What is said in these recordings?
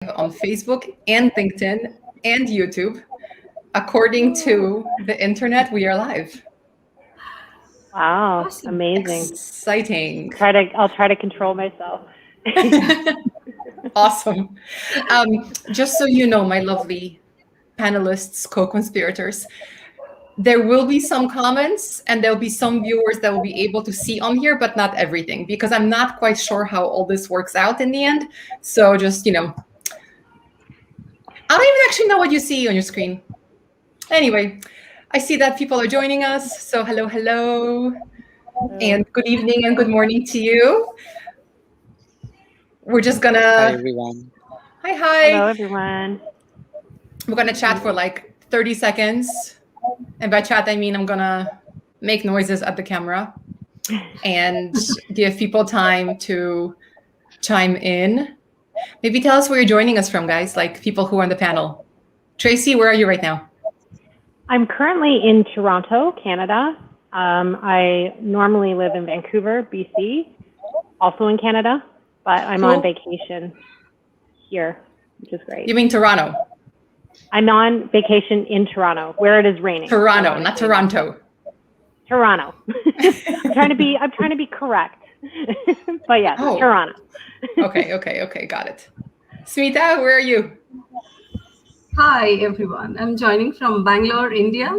live on Facebook and LinkedIn and YouTube. According to the internet, we are live. Wow, Awesome. amazing. Exciting. I'll try to control myself. Awesome. Just so you know, my lovely panelists, co-conspirators, there will be some comments and there'll be some viewers that will be able to see on here, but not everything, because I'm not quite sure how all this works out in the end. So just, I don't even actually know what you see on your screen. Anyway, I see that people are joining us. So hello, hello. And good evening and good morning to you. We're just gonna... Hi, everyone. Hi, hi. Hello, everyone. We're gonna chat for like 30 seconds. And by chat, I mean I'm gonna make noises at the camera and give people time to chime in. Maybe tell us where you're joining us from, guys, like people who are on the panel. Tracy, where are you right now? I'm currently in Toronto, Canada. I normally live in Vancouver, BC, also in Canada, but I'm on vacation here, which is great. You mean Toronto? I'm on vacation in Toronto, where it is raining. Toronto, not Toronto. Toronto. I'm trying to be correct. But yes, Toronto. Okay, got it. Smita, where are you? Hi everyone. I'm joining from Bangalore, India.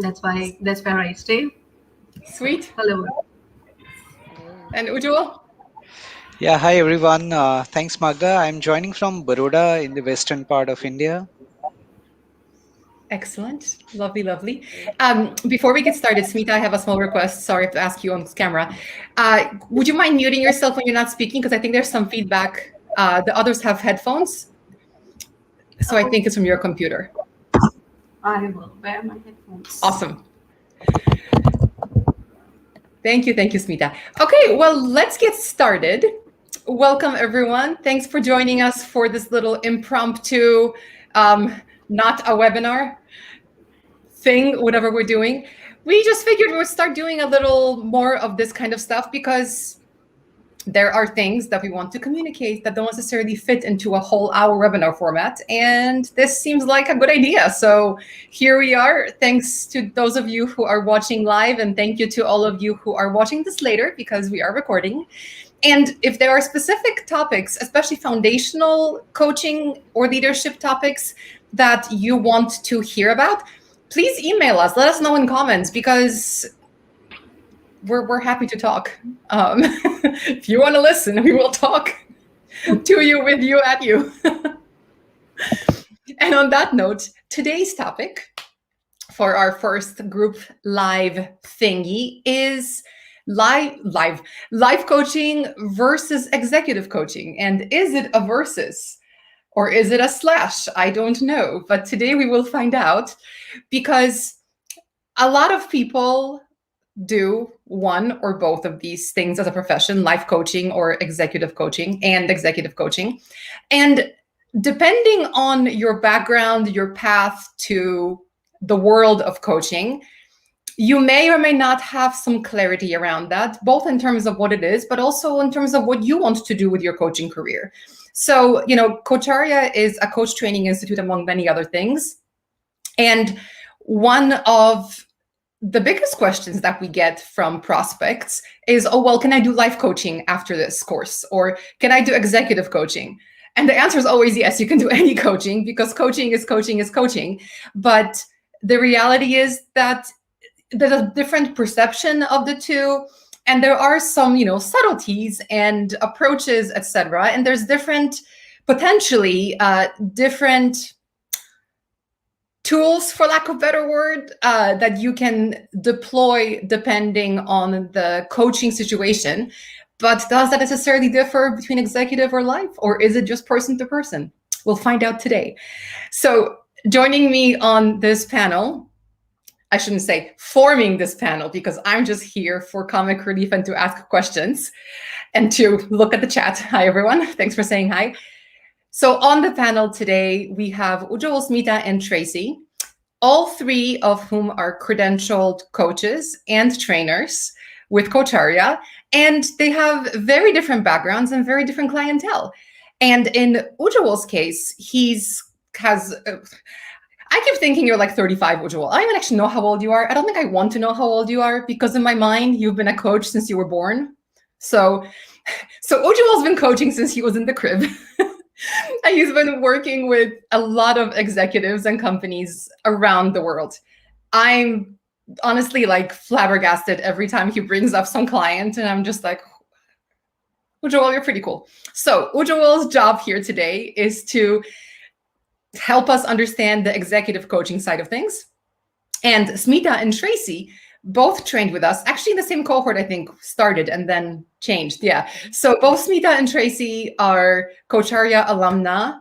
That's where I stay. Sweet. Hello. And Ujjwal? Yeah, hi everyone. Thanks, Magda. I'm joining from Baroda in the western part of India. Excellent. Lovely, lovely. Before we get started, Smita, I have a small request. Sorry to ask you on camera. Would you mind muting yourself when you're not speaking? Because I think there's some feedback. The others have headphones. So I think it's from your computer. I will wear my headphones. Awesome. Thank you, Smita. Okay, well, let's get started. Welcome, everyone. Thanks for joining us for this little impromptu, not a webinar thing, whatever we're doing. We just figured we'd start doing a little more of this kind of stuff because there are things that we want to communicate that don't necessarily fit into a whole hour webinar format. And this seems like a good idea. So here we are. Thanks to those of you who are watching live, and thank you to all of you who are watching this later because we are recording. And if there are specific topics, especially foundational coaching or leadership topics that you want to hear about, please email us. Let us know in comments because we're happy to talk. If you want to listen, we will talk to you, with you, at you. And on that note, today's topic for our first group live thingy is live coaching versus executive coaching. And is it a versus or is it a slash? I don't know. But today we will find out, because a lot of people do one or both of these things as a profession, life coaching or executive coaching. And depending on your background, your path to the world of coaching, you may or may not have some clarity around that, both in terms of what it is, but also in terms of what you want to do with your coaching career. So, Coacharya is a coach training institute, among many other things. And one of the biggest questions that we get from prospects is, oh, well, can I do life coaching after this course? Or can I do executive coaching? And the answer is always yes, you can do any coaching, because coaching is coaching. But the reality is that there's a different perception of the two. And there are some, subtleties and approaches, etc. And there's potentially different tools, for lack of a better word, that you can deploy depending on the coaching situation. But does that necessarily differ between executive or life, or is it just person to person? We'll find out today. So joining me on this panel, I shouldn't say forming this panel, because I'm just here for comic relief and to ask questions and to look at the chat. Hi, everyone. Thanks for saying hi. So on the panel today, we have Ujjwal, Smita, and Tracy, all three of whom are credentialed coaches and trainers with Coacharya, and they have very different backgrounds and very different clientele. And in Ujjwal's case, I keep thinking you're like 35, Ujjwal. I don't even actually know how old you are. I don't think I want to know how old you are, because in my mind, you've been a coach since you were born. So Ujjwal's been coaching since he was in the crib. And he's been working with a lot of executives and companies around the world. I'm honestly like flabbergasted every time he brings up some client, and I'm just like, Ujjwal, you're pretty cool. So Ujjwal's job here today is to help us understand the executive coaching side of things. And Smita and Tracy both trained with us, actually in the same cohort, I think, started and then changed. Yeah. So both Smita and Tracy are Coacharya alumni,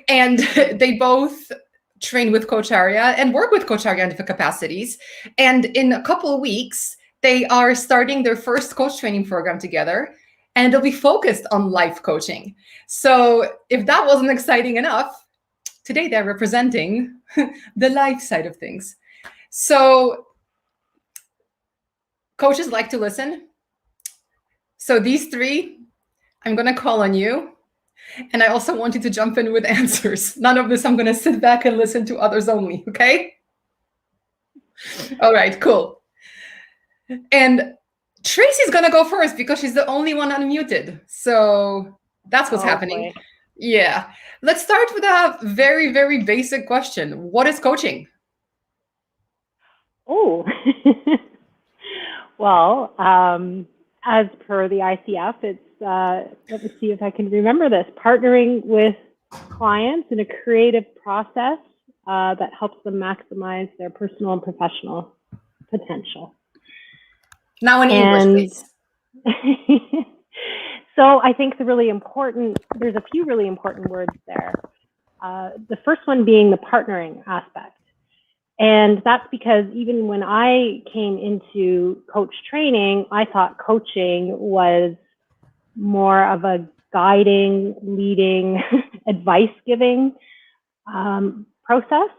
and they both train with Coacharya and work with Coacharya in different capacities. And in a couple of weeks, they are starting their first coach training program together, and they'll be focused on life coaching. So if that wasn't exciting enough, today they're representing the life side of things. So coaches like to listen. So these three, I'm going to call on you. And I also want you to jump in with answers. None of this, I'm going to sit back and listen to others only, okay? All right, cool. And Tracy's going to go first because she's the only one unmuted. So that's what's happening. Boy. Yeah. Let's start with a very, very basic question. What is coaching? Oh, well, as per the ICF, it's, let me see if I can remember this, partnering with clients in a creative process that helps them maximize their personal and professional potential. Now in English, please. So I think there's a few really important words there. The first one being the partnering aspect. And that's because even when I came into coach training, I thought coaching was more of a guiding, leading, advice giving process.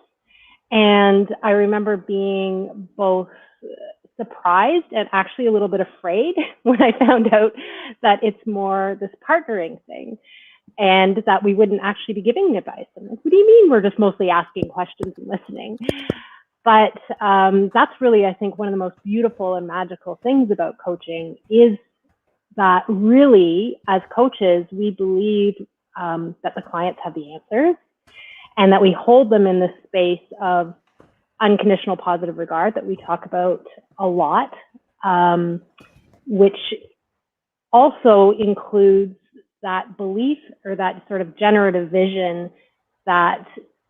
And I remember being both surprised and actually a little bit afraid when I found out that it's more this partnering thing, and that we wouldn't actually be giving advice. I'm like, what do you mean we're just mostly asking questions and listening? But that's really, I think, one of the most beautiful and magical things about coaching is that really, as coaches, we believe that the clients have the answers, and that we hold them in this space of unconditional positive regard that we talk about a lot, which also includes that belief or that sort of generative vision that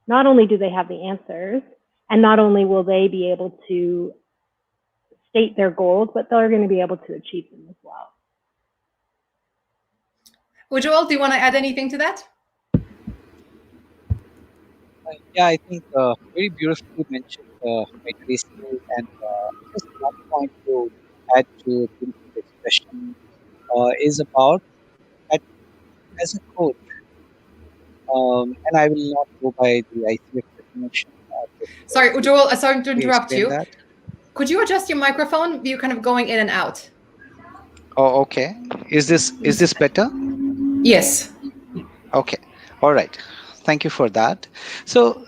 not only do they have the answers, and not only will they be able to state their goals, but they're going to be able to achieve them as well. Ujjwal, do you want to add anything to that? Yeah, I think very beautifully mentioned by Tracy, and just one point to add to the expression is about that as a coach, and I will not go by the ICF definition. Sorry, Ujjwal, sorry to interrupt you. That. Could you adjust your microphone? You're kind of going in and out. Oh, okay. Is this better? Yes. Okay. All right. Thank you for that. So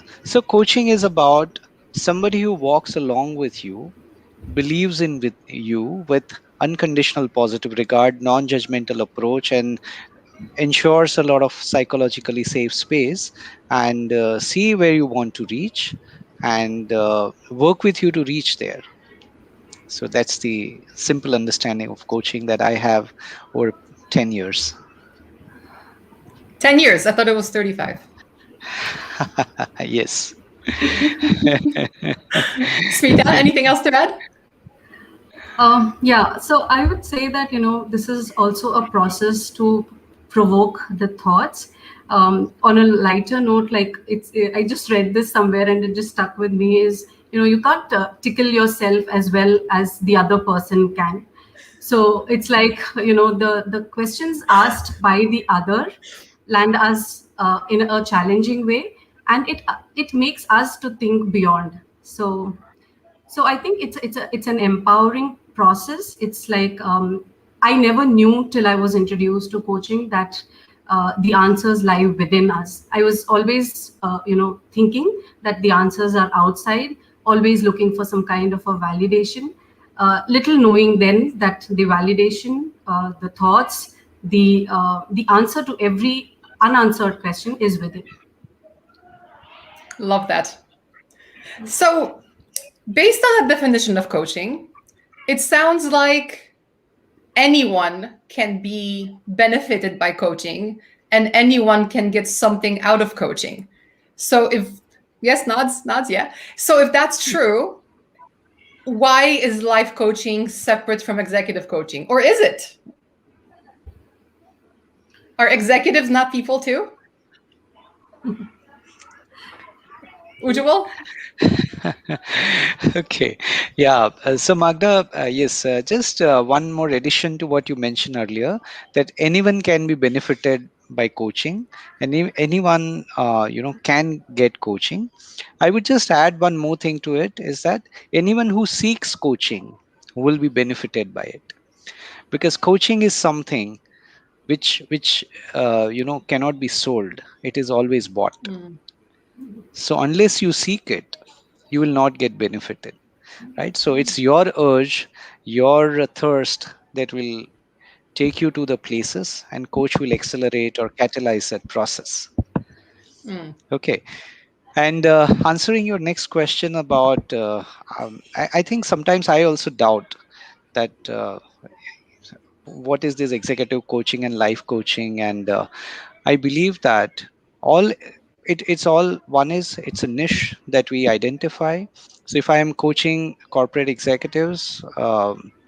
coaching is about somebody who walks along with you, believes in with you with unconditional positive regard, non-judgmental approach, and ensures a lot of psychologically safe space, and see where you want to reach, and work with you to reach there. So that's the simple understanding of coaching that I have over 10 years. 10 years. I thought it was 35. Yes. Smita, anything else to add? Yeah, so I would say that, this is also a process to provoke the thoughts. On a lighter note, like I just read this somewhere and it just stuck with me is, you can't tickle yourself as well as the other person can. So it's like, the questions asked by the other land us in a challenging way, and it makes us to think beyond. So I think it's an empowering process. It's like I never knew till I was introduced to coaching that the answers lie within us. I was always, thinking that the answers are outside, always looking for some kind of a validation. Little knowing then that the validation, the thoughts, the answer to every unanswered question is within. Love that. So, based on the definition of coaching, it sounds like anyone can be benefited by coaching and anyone can get something out of coaching. So yes, nods, yeah. So if that's true, why is life coaching separate from executive coaching? Or is it? Are executives not people too? Ujjwal? Okay. Yeah. So Magda, yes, just one more addition to what you mentioned earlier, that anyone can be benefited by coaching, and anyone, can get coaching. I would just add one more thing to it, is that anyone who seeks coaching will be benefited by it, because coaching is something which cannot be sold. It is always bought. Mm. So unless you seek it, you will not get benefited, right? So it's your urge, your thirst that will take you to the places, and coach will accelerate or catalyze that process. Mm. Okay. And answering your next question about, I think sometimes I also doubt that what is this executive coaching and life coaching, and I believe that all it's all one, is it's a niche that we identify. So if I am coaching corporate executives,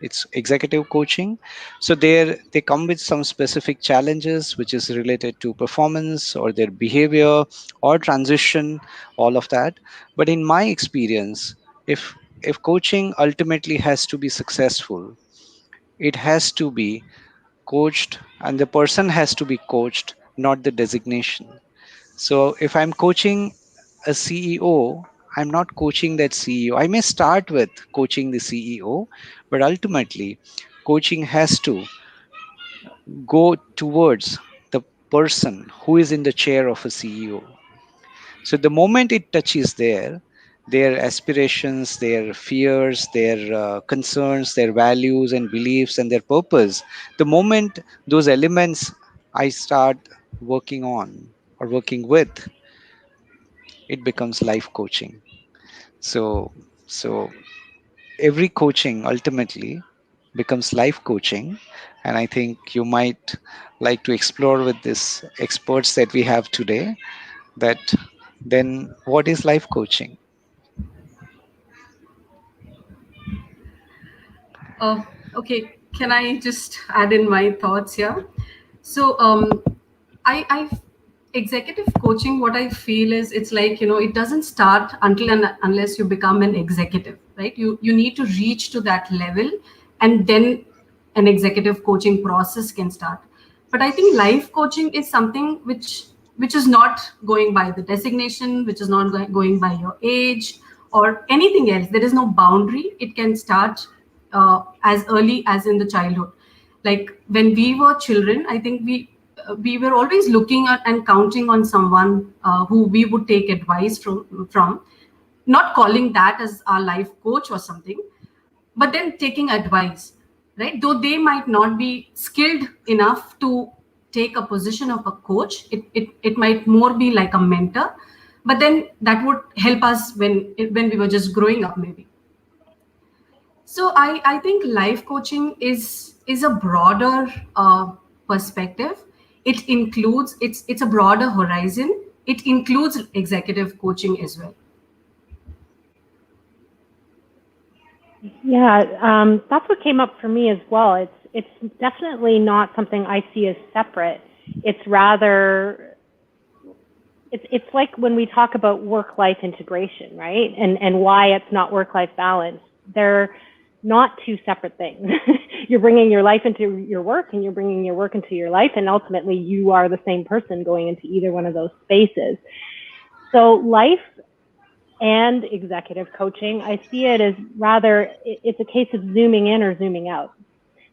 it's executive coaching. So they come with some specific challenges which is related to performance or their behavior or transition, all of that. But in my experience, if coaching ultimately has to be successful, it has to be coached, and the person has to be coached, not the designation. So if I'm coaching a CEO, I'm not coaching that CEO. I may start with coaching the CEO, but ultimately, coaching has to go towards the person who is in the chair of a CEO. So the moment it touches their aspirations, their fears, their concerns, their values and beliefs, and their purpose, the moment those elements I start working on or working with, it becomes life coaching. So every coaching ultimately becomes life coaching, and I think you might like to explore with these experts that we have today, that then what is life coaching. Okay, can I just add in my thoughts here? So, I executive coaching. What I feel is it's like, it doesn't start until and unless you become an executive, right? You need to reach to that level, and then an executive coaching process can start. But I think life coaching is something which is not going by the designation, which is not going by your age or anything else. There is no boundary. It can start as early as in the childhood. Like when we were children, I think we were always looking at and counting on someone who we would take advice from, not calling that as our life coach or something, but then taking advice, right? Though they might not be skilled enough to take a position of a coach, it might more be like a mentor, but then that would help us when we were just growing up, maybe. So I think life coaching is a broader perspective. It includes, it's a broader horizon. It includes executive coaching as well. Yeah, that's what came up for me as well. It's definitely not something I see as separate. It's rather, it's like when we talk about work-life integration, right? And why it's not work-life balance. They're not two separate things. You're bringing your life into your work, and you're bringing your work into your life, and ultimately you are the same person going into either one of those spaces. So life and executive coaching, I see it as rather, it's a case of zooming in or zooming out.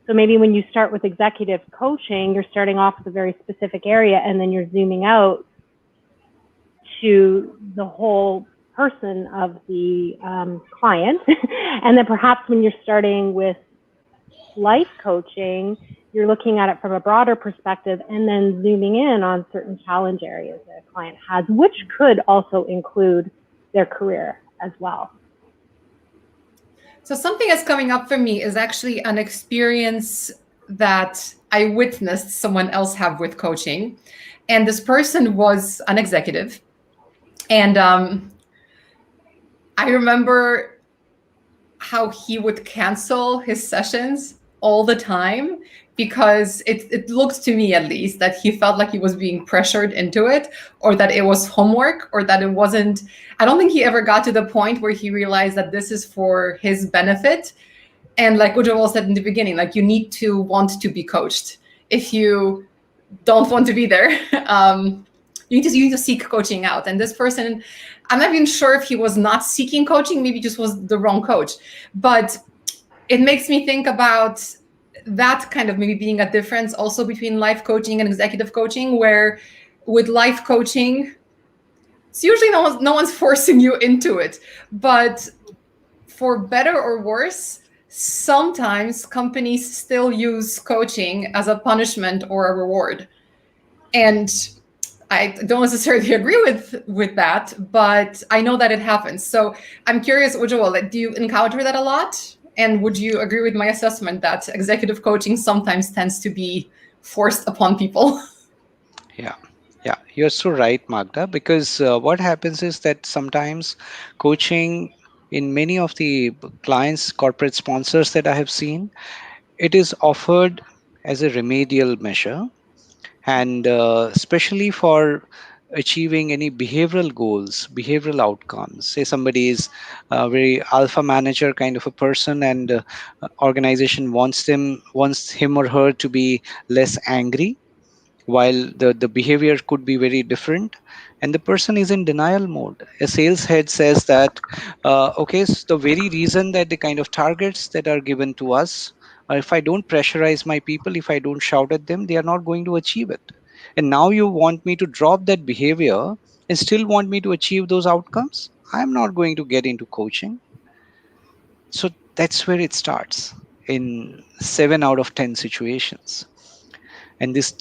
So maybe when you start with executive coaching, you're starting off with a very specific area, and then you're zooming out to the whole person of the client. And then perhaps when you're starting with life coaching, you're looking at it from a broader perspective and then zooming in on certain challenge areas that a client has, which could also include their career as well. So something that's coming up for me is actually an experience that I witnessed someone else have with coaching. And this person was an executive. And I remember how he would cancel his sessions all the time because it looks to me, at least, that he felt like he was being pressured into it, or that it was homework, or that it wasn't. I don't think he ever got to the point where he realized that this is for his benefit. And like Ujjwal said in the beginning, like, you need to want to be coached. If you don't want to be there, you need to seek coaching out. And this person, I'm not even sure if he was not seeking coaching, maybe just was the wrong coach. But it makes me think about that kind of maybe being a difference also between life coaching and executive coaching, where with life coaching, it's usually no one's forcing you into it. But for better or worse, sometimes companies still use coaching as a punishment or a reward. And I don't necessarily agree with that, but I know that it happens. So I'm curious, Ujjwal, do you encounter that a lot? And would you agree with my assessment that executive coaching sometimes tends to be forced upon people? Yeah. Yeah, you're so right, Magda, because what happens is that sometimes coaching in many of the clients, corporate sponsors that I have seen, it is offered as a remedial measure, and especially for achieving any behavioral goals, behavioral outcomes. Say somebody is a very alpha manager kind of a person, and organization wants him or her to be less angry, while the behavior could be very different, and the person is in denial mode. A sales head says that okay, so the very reason that the kind of targets that are given to us, if I don't pressurize my people, if I don't shout at them, they are not going to achieve it. And now you want me to drop that behavior and still want me to achieve those outcomes? I'm not going to get into coaching. So that's where it starts in 7 out of 10 situations. And these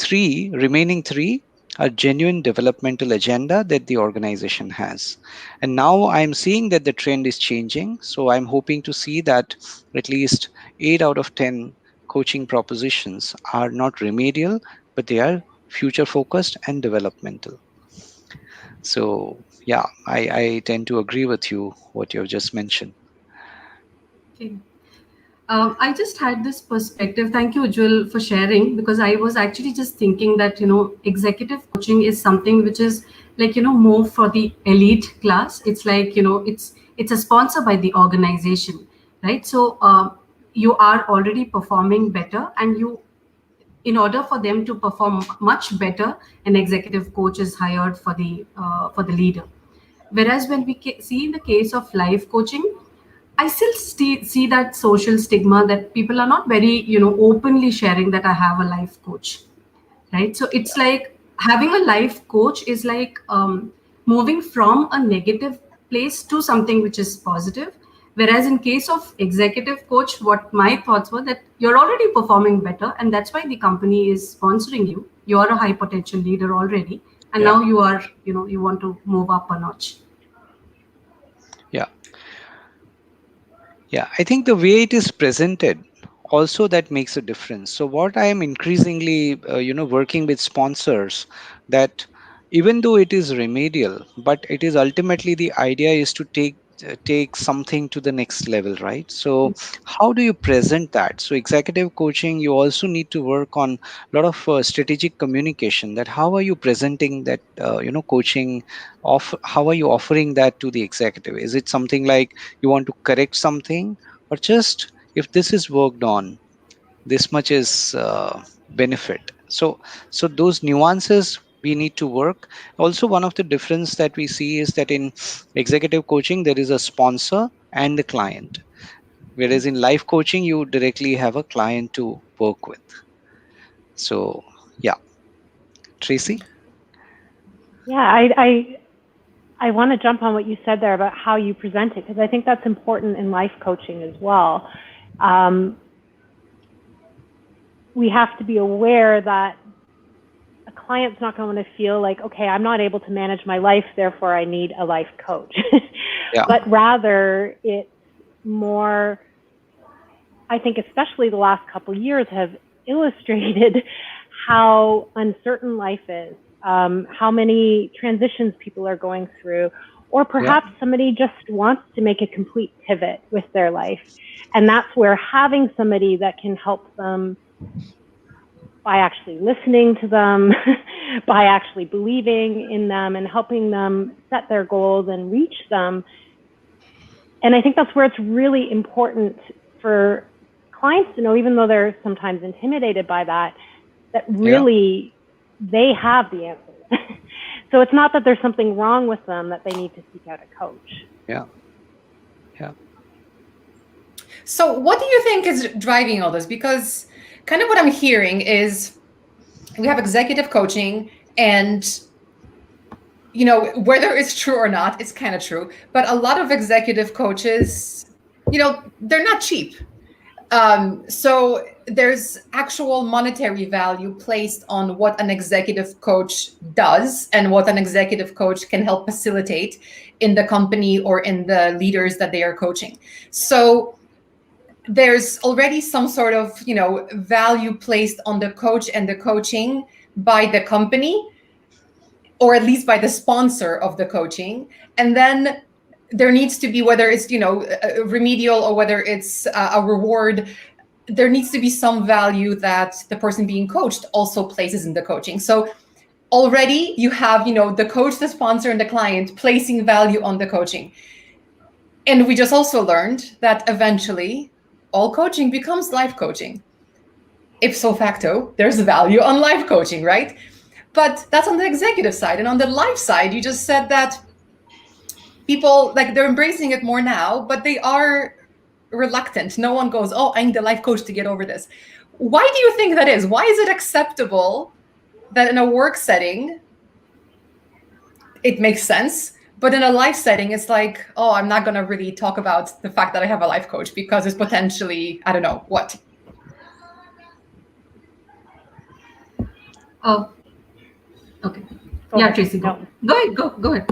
remaining three are genuine developmental agenda that the organization has. And now I'm seeing that the trend is changing. So I'm hoping to see that at least 8 out of 10 coaching propositions are not remedial, but they are future focused and developmental. So yeah, I tend to agree with you, what you have just mentioned. Okay. I just had this perspective. Thank you, Ujjwal, for sharing, because I was actually just thinking that, executive coaching is something which is like, more for the elite class. It's like, it's a sponsor by the organization, right? So you are already performing better, and in order for them to perform much better, an executive coach is hired for the leader. Whereas when we see in the case of life coaching, I still see that social stigma that people are not very, openly sharing that I have a life coach, right? So it's like having a life coach is like moving from a negative place to something which is positive. Whereas in case of executive coach, what my thoughts were that you're already performing better, and that's why the company is sponsoring you. You're a high potential leader already, and Yeah. now you are, you want to move up a notch. Yeah. Yeah, I think the way it is presented also that makes a difference. So what I am increasingly, working with sponsors, that even though it is remedial, but it is ultimately, the idea is to take something to the next level, right? So how do you present that? So executive coaching, you also need to work on a lot of strategic communication, that how are you presenting that, coaching off, how are you offering that to the executive? Is it something like you want to correct something, or just, if this is worked on, this much is benefit? So those nuances we need to work. Also, one of the difference that we see is that in executive coaching there is a sponsor and the client, whereas in life coaching you directly have a client to work with. So, yeah. Tracy? Yeah, I want to jump on what you said there about how you present it, because I think that's important in life coaching as well. We have to be aware that a client's not going to feel like, okay, I'm not able to manage my life, therefore I need a life coach. Yeah. But rather, it's more, I think especially the last couple of years have illustrated how uncertain life is, how many transitions people are going through, or perhaps somebody just wants to make a complete pivot with their life. And that's where having somebody that can help them by actually listening to them, by actually believing in them and helping them set their goals and reach them. And I think that's where it's really important for clients to know, even though they're sometimes intimidated by that, that really they have the answers. So it's not that there's something wrong with them that they need to seek out a coach. Yeah. So what do you think is driving all this? Because kind of what I'm hearing is we have executive coaching, and whether it's true or not, it's kind of true. But a lot of executive coaches, they're not cheap. So there's actual monetary value placed on what an executive coach does and what an executive coach can help facilitate in the company or in the leaders that they are coaching. So there's already some sort of, value placed on the coach and the coaching by the company, or at least by the sponsor of the coaching. And then there needs to be, whether it's, remedial or whether it's a reward, there needs to be some value that the person being coached also places in the coaching. So already you have, the coach, the sponsor, and the client placing value on the coaching. And we just also learned that eventually all coaching becomes life coaching. Ipso facto, there's value on life coaching, right? But that's on the executive side. And on the life side, you just said that people, they're embracing it more now, but they are reluctant. No one goes, oh, I need a life coach to get over this. Why do you think that is? Why is it acceptable that in a work setting, it makes sense, but in a life setting, it's like, oh, I'm not going to really talk about the fact that I have a life coach because it's potentially, I don't know, what? Oh, okay. Yeah, Tracy, go ahead.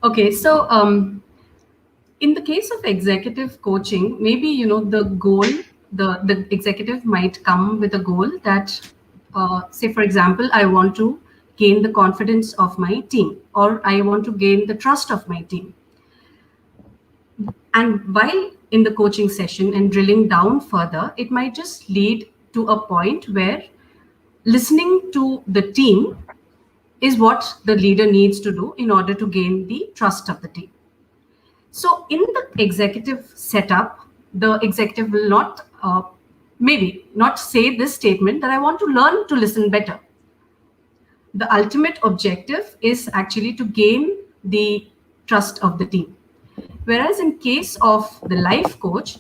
Okay. So, in the case of executive coaching, maybe, the goal, the executive might come with a goal that, say, for example, I want to gain the confidence of my team, or I want to gain the trust of my team. And while in the coaching session and drilling down further, it might just lead to a point where listening to the team is what the leader needs to do in order to gain the trust of the team. So in the executive setup, the executive will not, maybe not say this statement that I want to learn to listen better. The ultimate objective is actually to gain the trust of the team. Whereas in case of the life coach,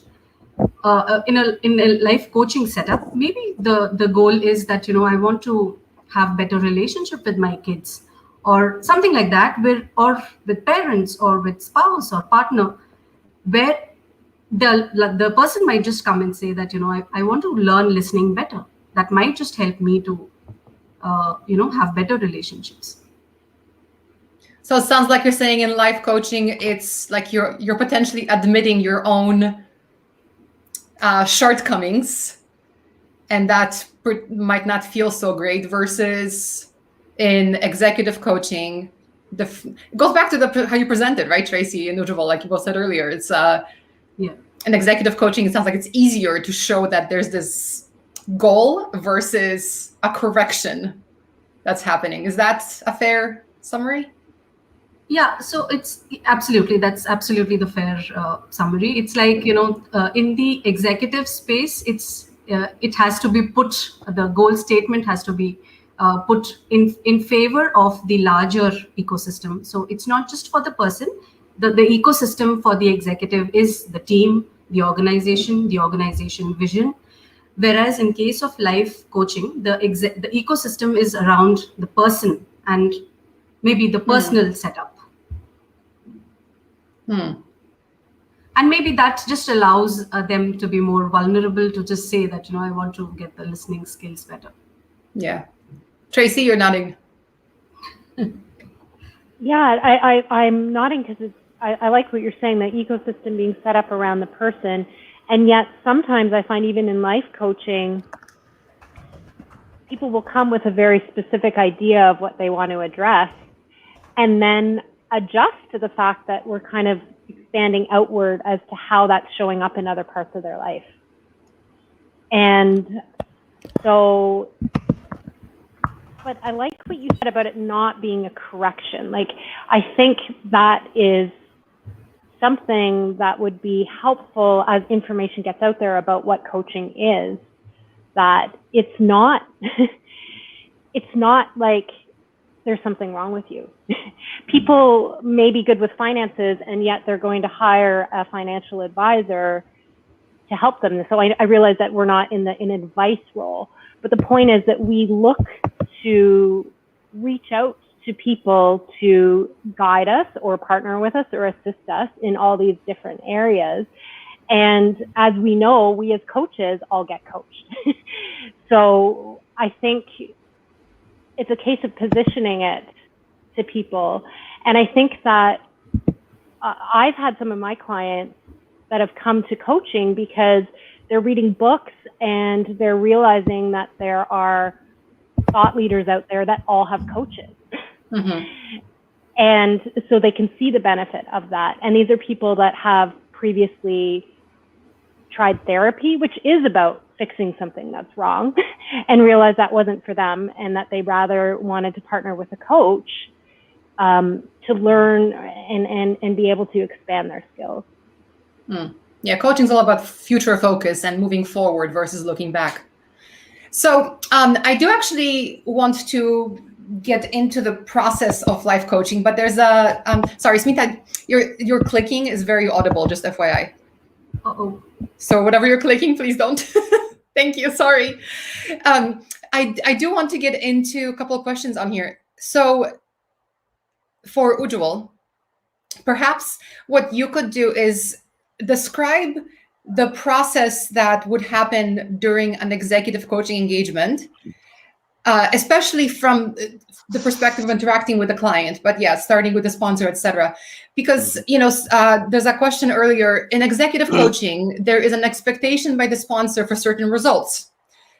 in a life coaching setup, maybe the goal is that, I want to have better relationship with my kids, or something like that, or with parents, or with spouse or partner, where the person might just come and say that, I want to learn listening better. That might just help me to, have better relationships. So it sounds like you're saying in life coaching, it's like you're potentially admitting your own shortcomings, and that might not feel so great, versus in executive coaching, it goes back to how you presented, right, Tracy and Ujjwal, like you both said earlier. It's in executive coaching, it sounds like it's easier to show that there's this goal versus a correction that's happening. Is that a fair summary? Yeah, so that's absolutely the fair summary. It's like, in the executive space, it has to be put, the goal statement has to be put in favor of the larger ecosystem. So it's not just for the person. The ecosystem for the executive is the team, the organization vision. Whereas in case of life coaching, the ecosystem is around the person and maybe the personal setup. And maybe that just allows them to be more vulnerable to just say that, I want to get the listening skills better. Yeah. Tracy, you're nodding. Yeah, I'm nodding because I like what you're saying, the ecosystem being set up around the person. And yet sometimes I find even in life coaching, people will come with a very specific idea of what they want to address and then adjust to the fact that we're kind of expanding outward as to how that's showing up in other parts of their life. And so, but I like what you said about it not being a correction. Like, I think that is something that would be helpful as information gets out there about what coaching is, that it's not, it's not like there's something wrong with you. People may be good with finances and yet they're going to hire a financial advisor to help them. So I realize that we're not in an advice role, but the point is that we look to reach out to people to guide us or partner with us or assist us in all these different areas. And as we know, we as coaches all get coached. So I think it's a case of positioning it to people. And I think that I've had some of my clients that have come to coaching because they're reading books and they're realizing that there are thought leaders out there that all have coaches. And so they can see the benefit of that. And these are people that have previously tried therapy, which is about fixing something that's wrong, and realized that wasn't for them and that they rather wanted to partner with a coach to learn and be able to expand their skills. Yeah, coaching is all about future focus and moving forward versus looking back. So I do actually want to get into the process of life coaching, but there's a, sorry, Smita, your clicking is very audible, just FYI. Uh-oh. So whatever you're clicking, please don't. Thank you, sorry. I do want to get into a couple of questions on here. So for Ujjwal, perhaps what you could do is describe the process that would happen during an executive coaching engagement, especially from the perspective of interacting with the client, but yeah, starting with the sponsor, etc. Because, there's a question earlier, in executive coaching, there is an expectation by the sponsor for certain results.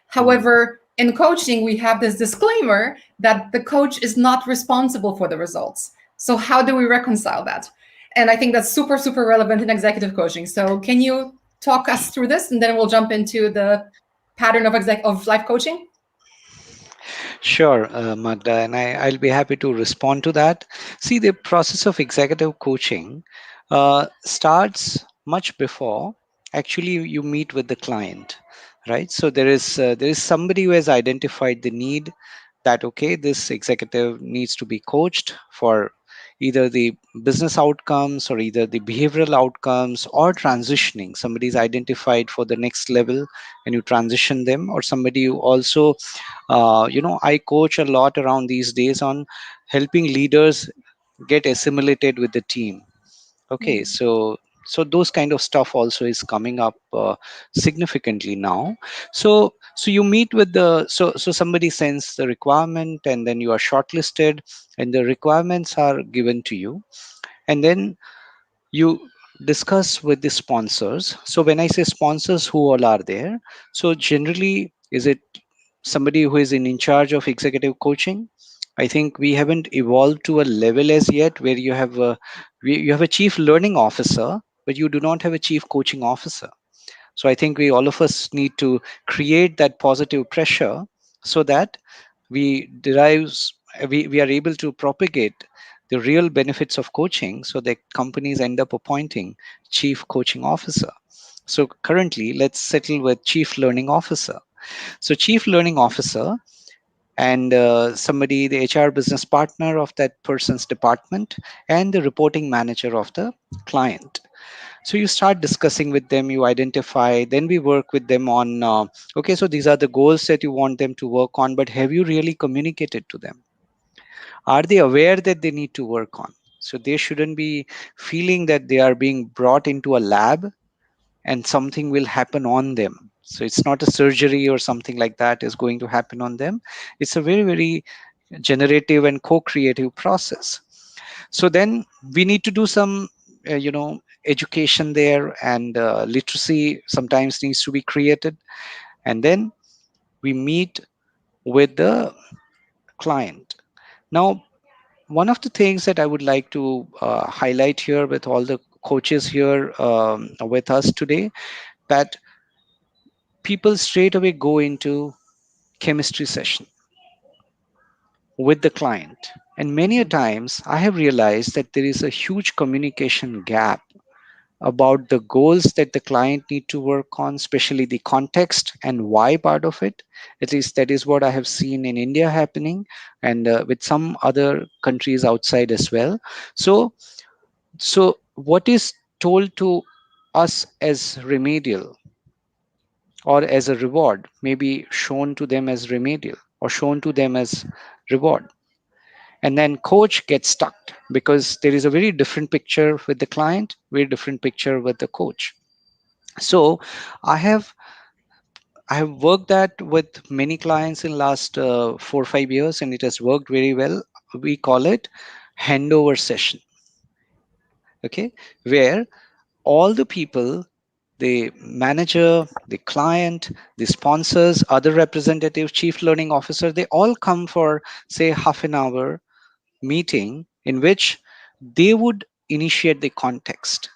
However, in coaching, we have this disclaimer that the coach is not responsible for the results. So how do we reconcile that? And I think that's super, super relevant in executive coaching. So can you talk us through this, and then we'll jump into the pattern of life coaching? Sure, Magda, and I'll be happy to respond to that. See, the process of executive coaching starts much before actually you meet with the client, right? So there is somebody who has identified the need that, okay, this executive needs to be coached for either the business outcomes or either the behavioral outcomes or transitioning. Somebody's identified for the next level and you transition them, or somebody who also I coach a lot around these days on helping leaders get assimilated with the team. Okay, so those kind of stuff also is coming up significantly now. So you meet with so somebody sends the requirement, and then you are shortlisted and the requirements are given to you, and then you discuss with the sponsors. So when I say sponsors, who all are there? So generally, is it somebody who is in charge of executive coaching? I think we haven't evolved to a level as yet where you have a chief learning officer, but you do not have a chief coaching officer. So I think all of us need to create that positive pressure so that we are able to propagate the real benefits of coaching, so that companies end up appointing chief coaching officer. So currently, let's settle with chief learning officer. So chief learning officer and somebody, the HR business partner of that person's department, and the reporting manager of the client. So you start discussing with them, you identify, then we work with them on, okay, so these are the goals that you want them to work on, but have you really communicated to them? Are they aware that they need to work on? So they shouldn't be feeling that they are being brought into a lab and something will happen on them. So it's not a surgery or something like that is going to happen on them. It's a very, very generative and co-creative process. So then we need to do some, education there, and literacy sometimes needs to be created. And then we meet with the client. Now, one of the things that I would like to highlight here with all the coaches here with us today, that people straight away go into chemistry session with the client. And many a times I have realized that there is a huge communication gap about the goals that the client need to work on, especially the context and why part of it. At least that is what I have seen in India happening, and with some other countries outside as well. So what is told to us as remedial or as a reward may be shown to them as remedial or shown to them as reward. And then coach gets stuck because there is a very different picture with the client, very different picture with the coach. So i have I have worked that with many clients in last 4 or 5 years, and it has worked very well. We call it handover session. Okay, where all the people, the manager, the client, the sponsors, other representative, chief learning officer, they all come for, say, half an hour meeting in which they would initiate the context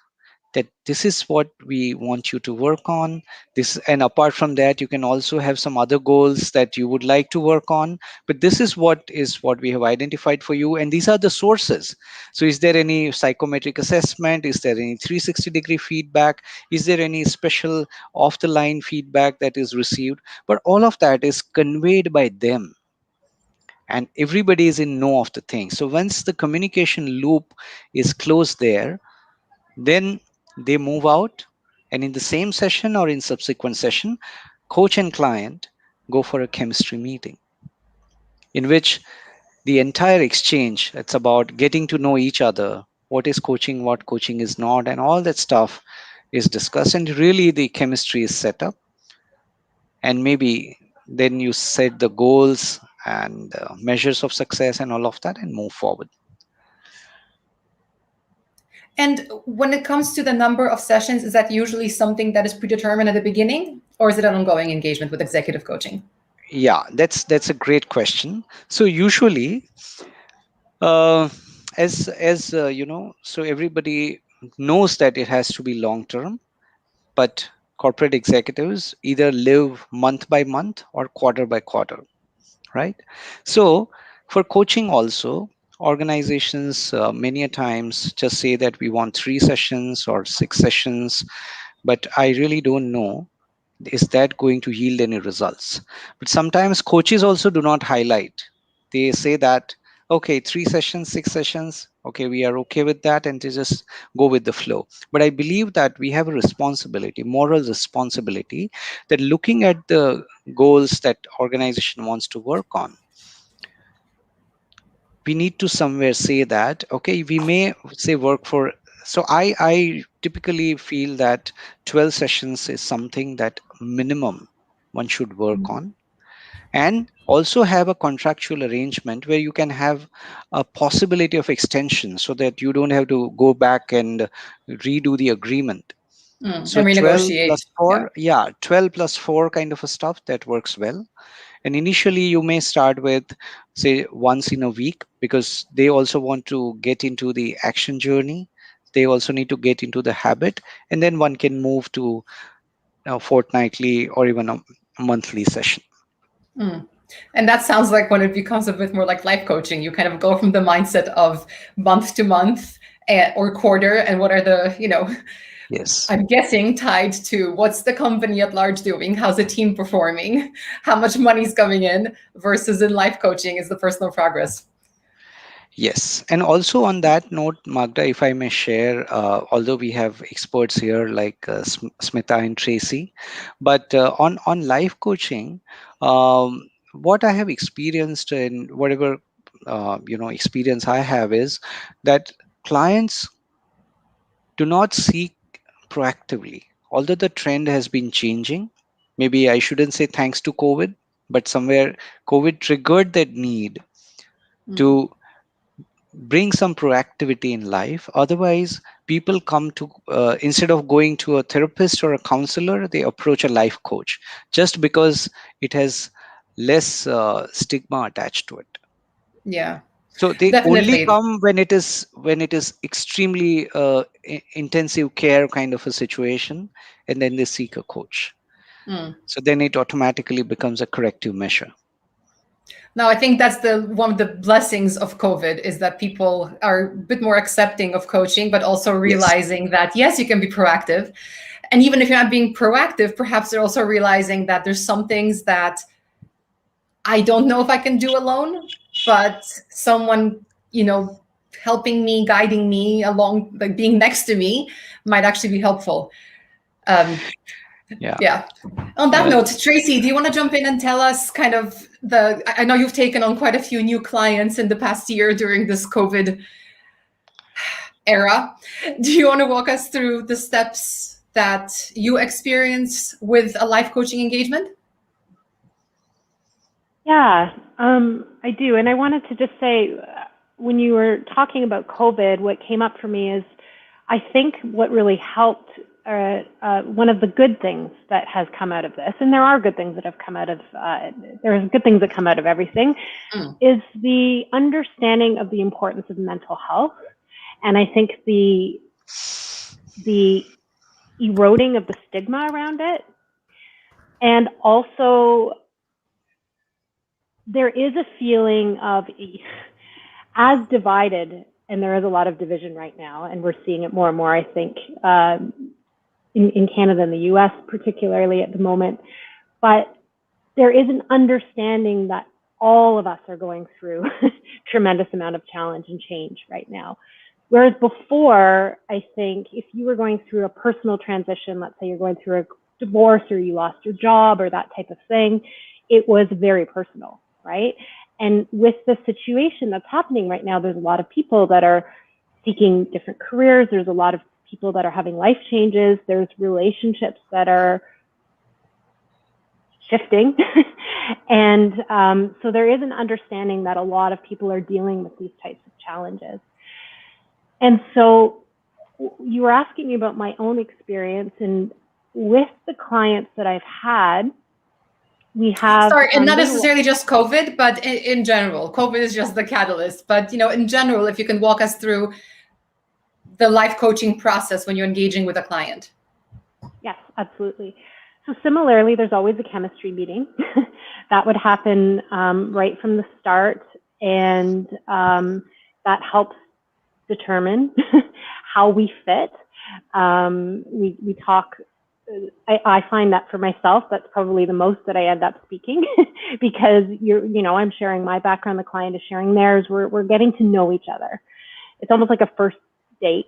that this is what we want you to work on. This, and apart from that, you can also have some other goals that you would like to work on, but this is what we have identified for you, and these are the sources. So is there any psychometric assessment? Is there any 360-degree feedback? Is there any special off the line feedback that is received? But all of that is conveyed by them, and everybody is in know of the thing. So once the communication loop is closed there, then they move out, and in the same session or in subsequent session, coach and client go for a chemistry meeting in which the entire exchange, it's about getting to know each other, what is coaching, what coaching is not, and all that stuff is discussed, and really the chemistry is set up. And maybe then you set the goals and measures of success and all of that and move forward. And when it comes to the number of sessions, is that usually something that is predetermined at the beginning, or is it an ongoing engagement with executive coaching? Yeah, that's a great question. So usually, uh, so everybody knows that it has to be long term, but corporate executives either live month by month or quarter by quarter, right? So for coaching also, organizations many a times just say that we want 3 sessions or 6 sessions, but I really don't know, is that going to yield any results? But sometimes coaches also do not highlight. They say that, okay, 3 sessions, 6 sessions, okay, we are okay with that, and they just go with the flow. But I believe that we have a responsibility, moral responsibility, that looking at the goals that organization wants to work on, we need to somewhere say that, okay, we may say work for, so I typically feel that 12 sessions is something that minimum one should work on, and also have a contractual arrangement where you can have a possibility of extension so that you don't have to go back and redo the agreement. So And 12 renegotiate. plus 4, yeah, 12 plus 4 kind of a stuff that works well. And initially, you may start with, say, once in a week, because they also want to get into the action journey. They also need to get into the habit. And then one can move to fortnightly or even a monthly session. And that sounds like when it becomes a bit more like life coaching, you kind of go from the mindset of month to month or quarter, and what are the, Yes. I'm guessing tied to what's the company at large doing, how's the team performing, how much money's coming in, versus in life coaching is the personal progress. Yes, and also on that note, Magda, if I may share, although we have experts here like Smita and Tracy, but on life coaching, what I have experienced in whatever experience I have is that clients do not seek proactively. Although the trend has been changing, maybe I shouldn't say thanks to COVID, but somewhere COVID triggered that need Mm. to bring some proactivity in life. Otherwise, people come to, instead of going to a therapist or a counselor, they approach a life coach just because it has less stigma attached to it. Yeah, So they only definitely. come when it is extremely intensive care kind of a situation, and then they seek a coach. Mm. So then it automatically becomes a corrective measure. Now, I think that's the one of the blessings of COVID is that people are a bit more accepting of coaching, but also Yes. realizing that yes, you can be proactive. And even if you're not being proactive, perhaps they're also realizing that there's some things that I don't know if I can do alone, but someone, helping me, guiding me along, like being next to me might actually be helpful. Um, Yeah. yeah. On that Uh, note, Tracy, do you want to jump in and tell us kind of I know you've taken on quite a few new clients in the past year during this COVID era. Do you want to walk us through the steps that you experience with a life coaching engagement? Yeah, I do. And I wanted to just say, when you were talking about COVID, what came up for me is I think what really helped, one of the good things that has come out of this, and there are good things that have come out of, there's good things that come out of everything, is the understanding of the importance of mental health. And I think the eroding of the stigma around it, and also there is a feeling of, as divided, and there is a lot of division right now, and we're seeing it more and more, I think, in Canada and the US particularly at the moment, but there is an understanding that all of us are going through a tremendous amount of challenge and change right now. Whereas before, I think if you were going through a personal transition, let's say you're going through a divorce or you lost your job or that type of thing, it was very personal, right? And with the situation that's happening right now, there's a lot of people that are seeking different careers. There's a lot of people that are having life changes. There's relationships that are shifting. And so there is an understanding that a lot of people are dealing with these types of challenges. And so you were asking me about my own experience, and with the clients that I've had, we have. Sorry, and not necessarily just COVID, but in general. COVID is just the catalyst. But in general, if you can walk us through the life coaching process when you're engaging with a client. Yes, absolutely. So similarly, there's always a chemistry meeting. That would happen right from the start, and that helps determine how we fit. We talk. I find that for myself, that's probably the most that I end up speaking because I'm sharing my background, the client is sharing theirs. We're getting to know each other. It's almost like a first date,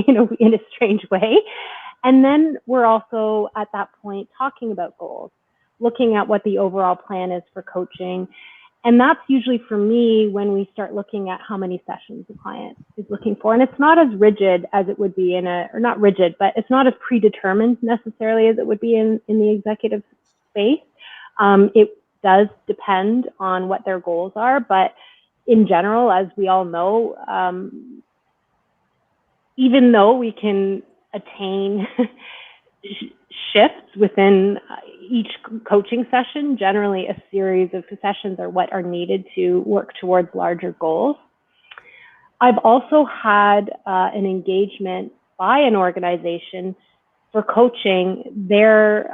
in a strange way. And then we're also at that point talking about goals, looking at what the overall plan is for coaching. And that's usually for me when we start looking at how many sessions the client is looking for. And it's not as rigid as it would be or not rigid, but it's not as predetermined necessarily as it would be in the executive space. It does depend on what their goals are, but in general, as we all know, even though we can attain shifts within each coaching session, generally a series of sessions are what are needed to work towards larger goals. I've also had an engagement by an organization for coaching their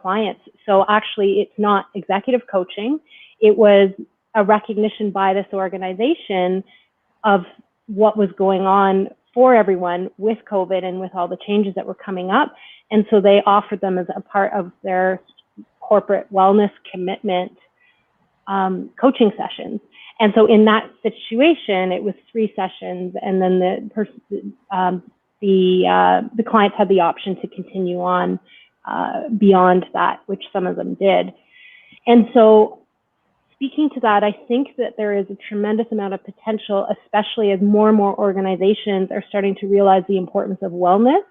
clients. So actually, it's not executive coaching. It was a recognition by this organization of what was going on for everyone with COVID and with all the changes that were coming up. And so they offered them as a part of their corporate wellness commitment coaching sessions. And so in that situation, it was 3 sessions, and then the clients had the option to continue on beyond that, which some of them did. And so speaking to that, I think that there is a tremendous amount of potential, especially as more and more organizations are starting to realize the importance of wellness,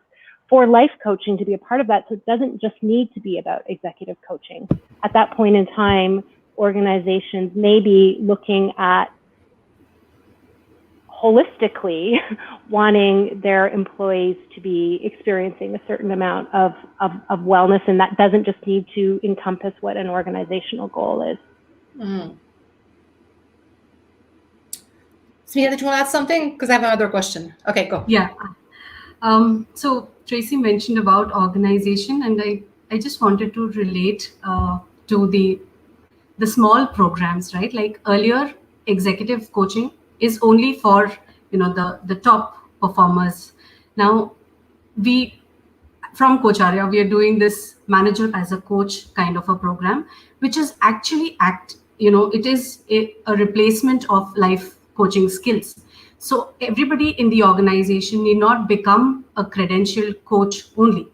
for life coaching to be a part of that. So it doesn't just need to be about executive coaching. At that point in time, organizations may be looking at holistically wanting their employees to be experiencing a certain amount of wellness, and that doesn't just need to encompass what an organizational goal is. Mm. Smita, did you want to add something? Because I have another question. Okay, go. Yeah. So Tracy mentioned about organization, and I just wanted to relate to the small programs, right? Like earlier, executive coaching is only for the top performers. Now we from Coacharya, we are doing this manager as a coach kind of a program, which is actually it is a replacement of life coaching skills. So everybody in the organization need not become a credentialed coach only.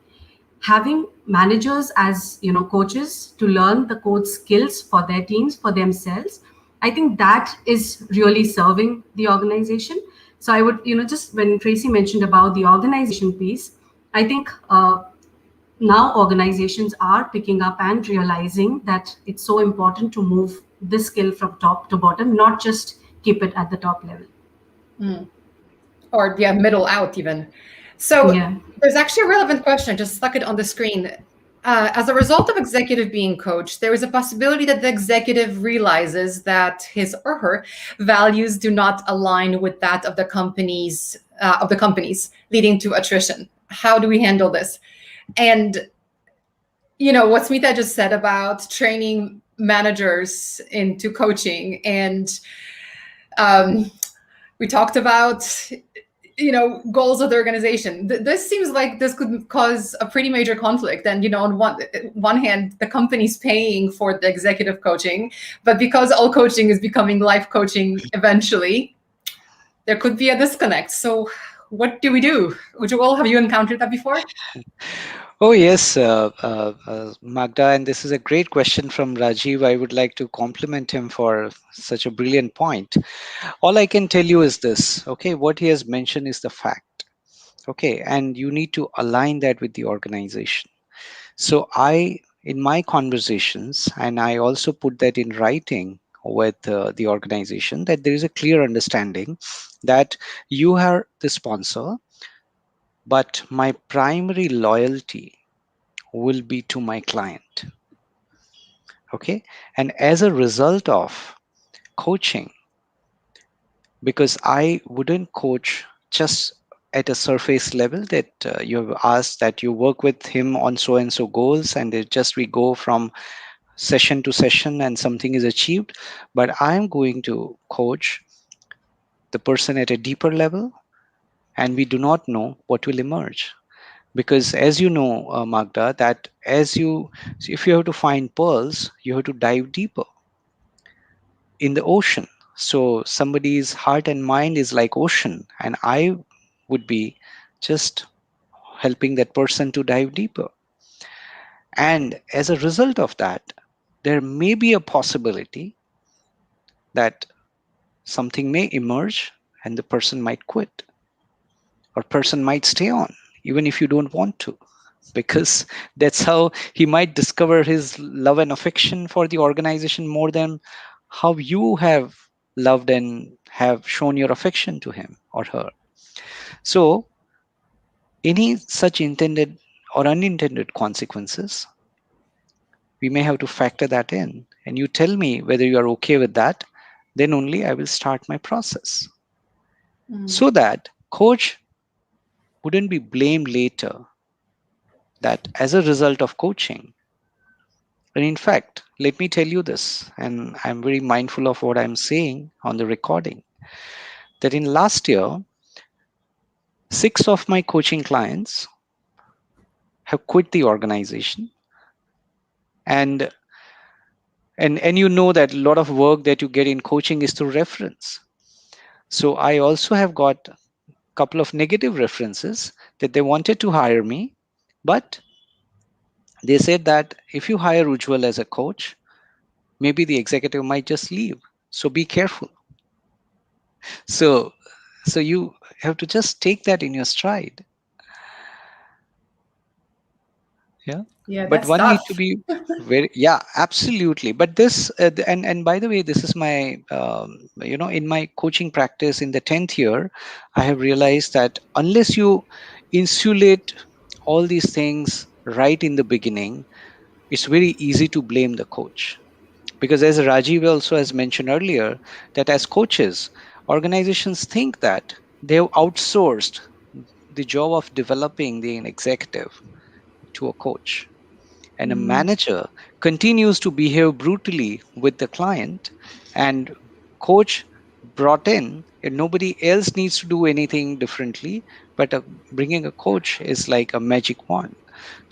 Having managers as coaches to learn the coach skills for their teams, for themselves, I think that is really serving the organization. So I would just when Tracy mentioned about the organization piece, I think now organizations are picking up and realizing that it's so important to move this skill from top to bottom, not just keep it at the top level. Or middle out even. So there's actually a relevant question. I just stuck it on the screen. As a result of executive being coached, there is a possibility that the executive realizes that his or her values do not align with that of the companies, leading to attrition. How do we handle this? And what Smita just said about training managers into coaching, and we talked about goals of the organization. This seems like this could cause a pretty major conflict. And on one hand, the company's paying for the executive coaching, but because all coaching is becoming life coaching eventually, there could be a disconnect. So what do we do? Ujjwal, have you encountered that before? Oh, yes, Magda, and this is a great question from Rajiv. I would like to compliment him for such a brilliant point. All I can tell you is this, okay? What he has mentioned is the fact, okay? And you need to align that with the organization. So in my conversations, and I also put that in writing with the organization, that there is a clear understanding that you are the sponsor, but my primary loyalty will be to my client. Okay. And as a result of coaching, because I wouldn't coach just at a surface level that you have asked that you work with him on so and so goals, and we go from session to session and something is achieved, but I'm going to coach the person at a deeper level, and we do not know what will emerge. Because as you know, Magda, that if you have to find pearls, you have to dive deeper in the ocean. So somebody's heart and mind is like ocean, and I would be just helping that person to dive deeper. And as a result of that, there may be a possibility that something may emerge and the person might quit, or person might stay on even if you don't want to, because that's how he might discover his love and affection for the organization more than how you have loved and have shown your affection to him or her. So any such intended or unintended consequences, we may have to factor that in, and you tell me whether you are okay with that, then only I will start my process. So that coach wouldn't be blamed later that as a result of coaching. And in fact, let me tell you this, and I'm very mindful of what I'm saying on the recording, that in last year, 6 of my coaching clients have quit the organization. And And you know that a lot of work that you get in coaching is through reference. So I also have got a couple of negative references that they wanted to hire me, but they said that if you hire Ujjwal as a coach, maybe the executive might just leave. So be careful. So so you have to just take that in your stride. Yeah. Yeah, But that's one need tough. to be very, yeah, absolutely. But this and by the way, this is my in my coaching practice in the 10th year, I have realized that unless you insulate all these things right in the beginning, it's very easy to blame the coach. Because as Rajiv also has mentioned earlier, that as coaches, organizations think that they've outsourced the job of developing the executive to a coach, and a Mm. manager continues to behave brutally with the client, and coach brought in, and nobody else needs to do anything differently, but bringing a coach is like a magic wand.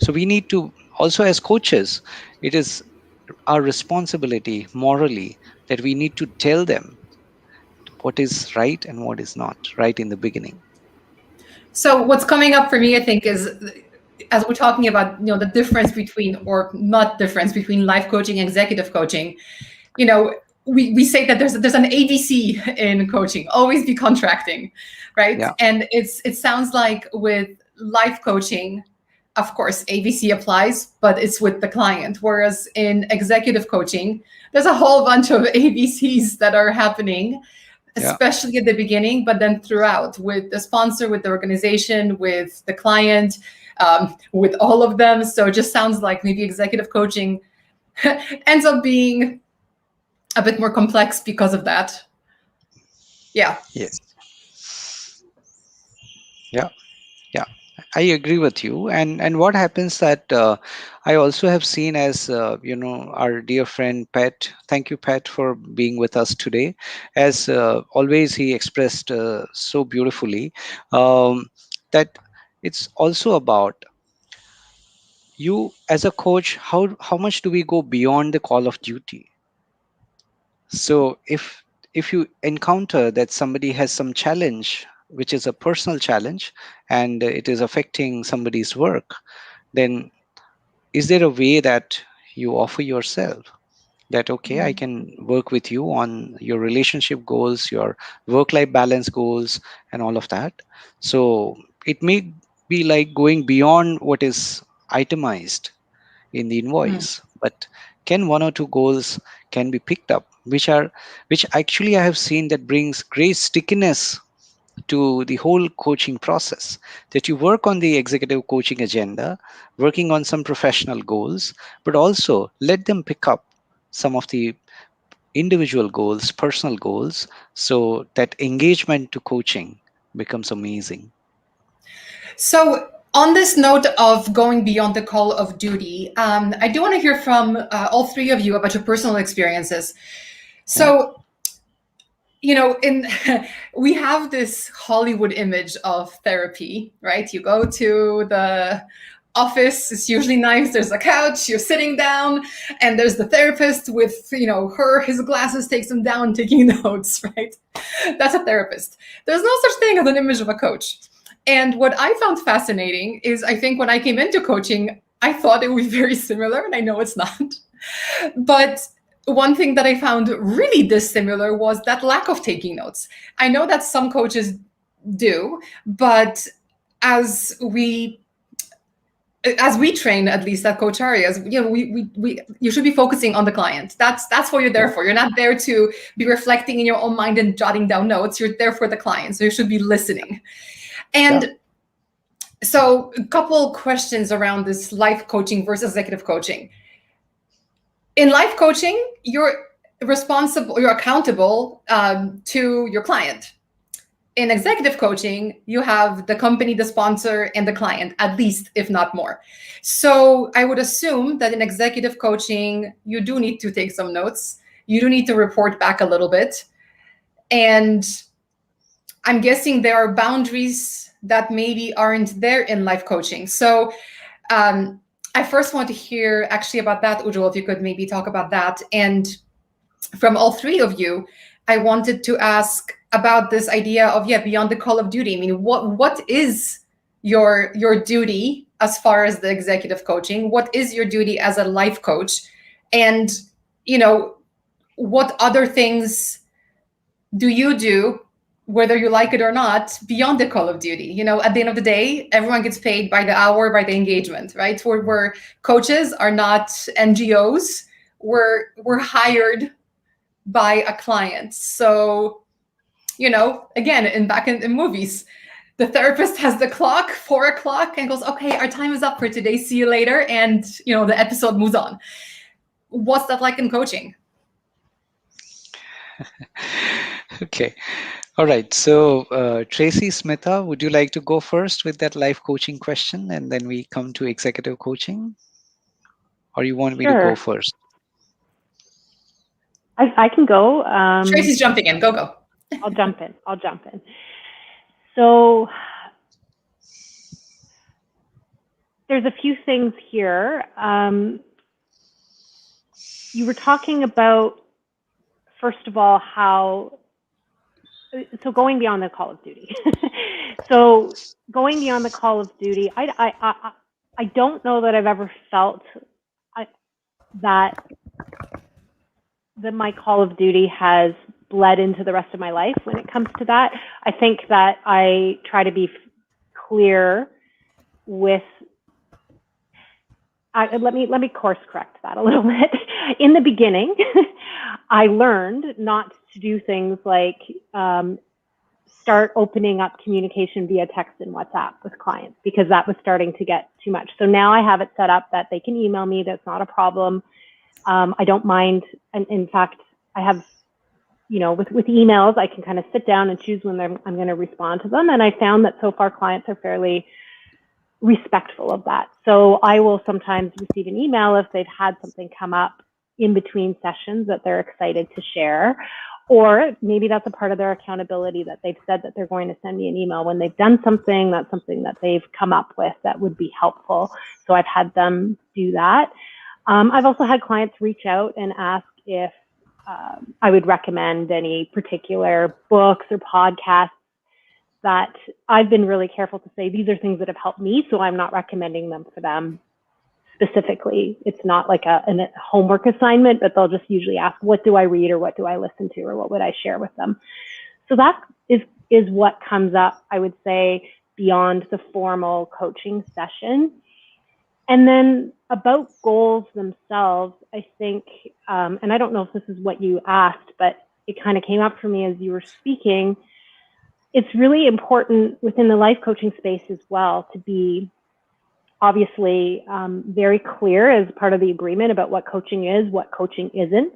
So we need to also, as coaches, it is our responsibility morally that we need to tell them what is right and what is not right in the beginning. So what's coming up for me, I think, is as we're talking about, the difference between, or not difference between, life coaching and executive coaching. We say that there's an ABC in coaching: always be contracting, right? Yeah, And it sounds like with life coaching, of course, ABC applies, but it's with the client. Whereas in executive coaching, there's a whole bunch of ABCs that are happening, yeah, especially at the beginning, but then throughout, with the sponsor, with the organization, with the client, with all of them. So it just sounds like maybe executive coaching ends up being a bit more complex because of that. Yeah. yes, yeah. Yeah, I agree with you. And what happens that I also have seen, as our dear friend Pat. Thank you, Pat, for being with us today. As always, he expressed so beautifully that it's also about you as a coach. How much do we go beyond the call of duty? So if you encounter that somebody has some challenge, which is a personal challenge, and it is affecting somebody's work, then is there a way that you offer yourself that, okay, I can work with you on your relationship goals, your work life balance goals, and all of that? So it may be like going beyond what is itemized in the Mm. invoice, but can one or two goals can be picked up, which actually I have seen that brings great stickiness to the whole coaching process, that you work on the executive coaching agenda, working on some professional goals, but also let them pick up some of the individual goals, personal goals, so that engagement to coaching becomes amazing. So, on this note of going beyond the call of duty, I do want to hear from all three of you about your personal experiences. Yeah, So, in we have this Hollywood image of therapy, right? You go to the office, it's usually nice, there's a couch, you're sitting down, and there's the therapist with, his glasses, takes them down, taking notes, right? That's a therapist. There's no such thing as an image of a coach. And what I found fascinating is, I think when I came into coaching, I thought it was very similar, and I know it's not. But one thing that I found really dissimilar was that lack of taking notes. I know that some coaches do, but as we train, at least at Coacharya, you should be focusing on the client. That's what you're there yeah, for. You're not there to be reflecting in your own mind and jotting down notes. You're there for the client, so you should be listening. yeah, And so, a couple questions around this life coaching versus executive coaching. In life coaching, you're accountable to your client. In executive coaching, you have the company, the sponsor, and the client, at least, if not more. So I would assume that in executive coaching, you do need to take some notes. You do need to report back a little bit. And I'm guessing there are boundaries that maybe aren't there in life coaching. So um, I first want to hear actually about that, Ujjwal, if you could maybe talk about that. And from all three of you, I wanted to ask about this idea of, beyond the call of duty. I mean, what is your duty as far as the executive coaching? What is your duty as a life coach? And, what other things do you do, whether you like it or not, beyond the call of duty? At the end of the day, everyone gets paid by the hour, by the engagement, right? We're coaches are not NGOs. We're hired by a client. So, again, back in movies, the therapist has the clock, 4:00, and goes, okay, our time is up for today. See you later. And, the episode moves on. What's that like in coaching? Okay. All right. So, Tracy, Smitha, would you like to go first with that life coaching question, and then we come to executive coaching? Or you want me to go first? I can go. Tracy's jumping in. Go. I'll jump in. So there's a few things here. You were talking about, first of all, so going beyond the call of duty. So going beyond the call of duty, I don't know that I've ever felt that my call of duty has bled into the rest of my life when it comes to that. I think that I try to be clear with, let me course correct that a little bit. In the beginning, I learned not to do things like start opening up communication via text and WhatsApp with clients, because that was starting to get too much. So now I have it set up that they can email me. That's not a problem. I don't mind. And in fact, I have, with emails, I can kind of sit down and choose when I'm going to respond to them. And I found that so far clients are fairly respectful of that. So I will sometimes receive an email if they've had something come up in between sessions that they're excited to share, or maybe that's a part of their accountability that they've said that they're going to send me an email when they've done something, that's something that they've come up with that would be helpful. So I've had them do that. I've also had clients reach out and ask if I would recommend any particular books or podcasts that I've been really careful to say, these are things that have helped me, so I'm not recommending them for them specifically. It's not like a homework assignment, but they'll just usually ask, what do I read, or what do I listen to, or what would I share with them? So that is what comes up, I would say, beyond the formal coaching session. And then about goals themselves, I think, and I don't know if this is what you asked, but it kind of came up for me as you were speaking. It's really important within the life coaching space as well to be obviously very clear as part of the agreement about what coaching is, what coaching isn't,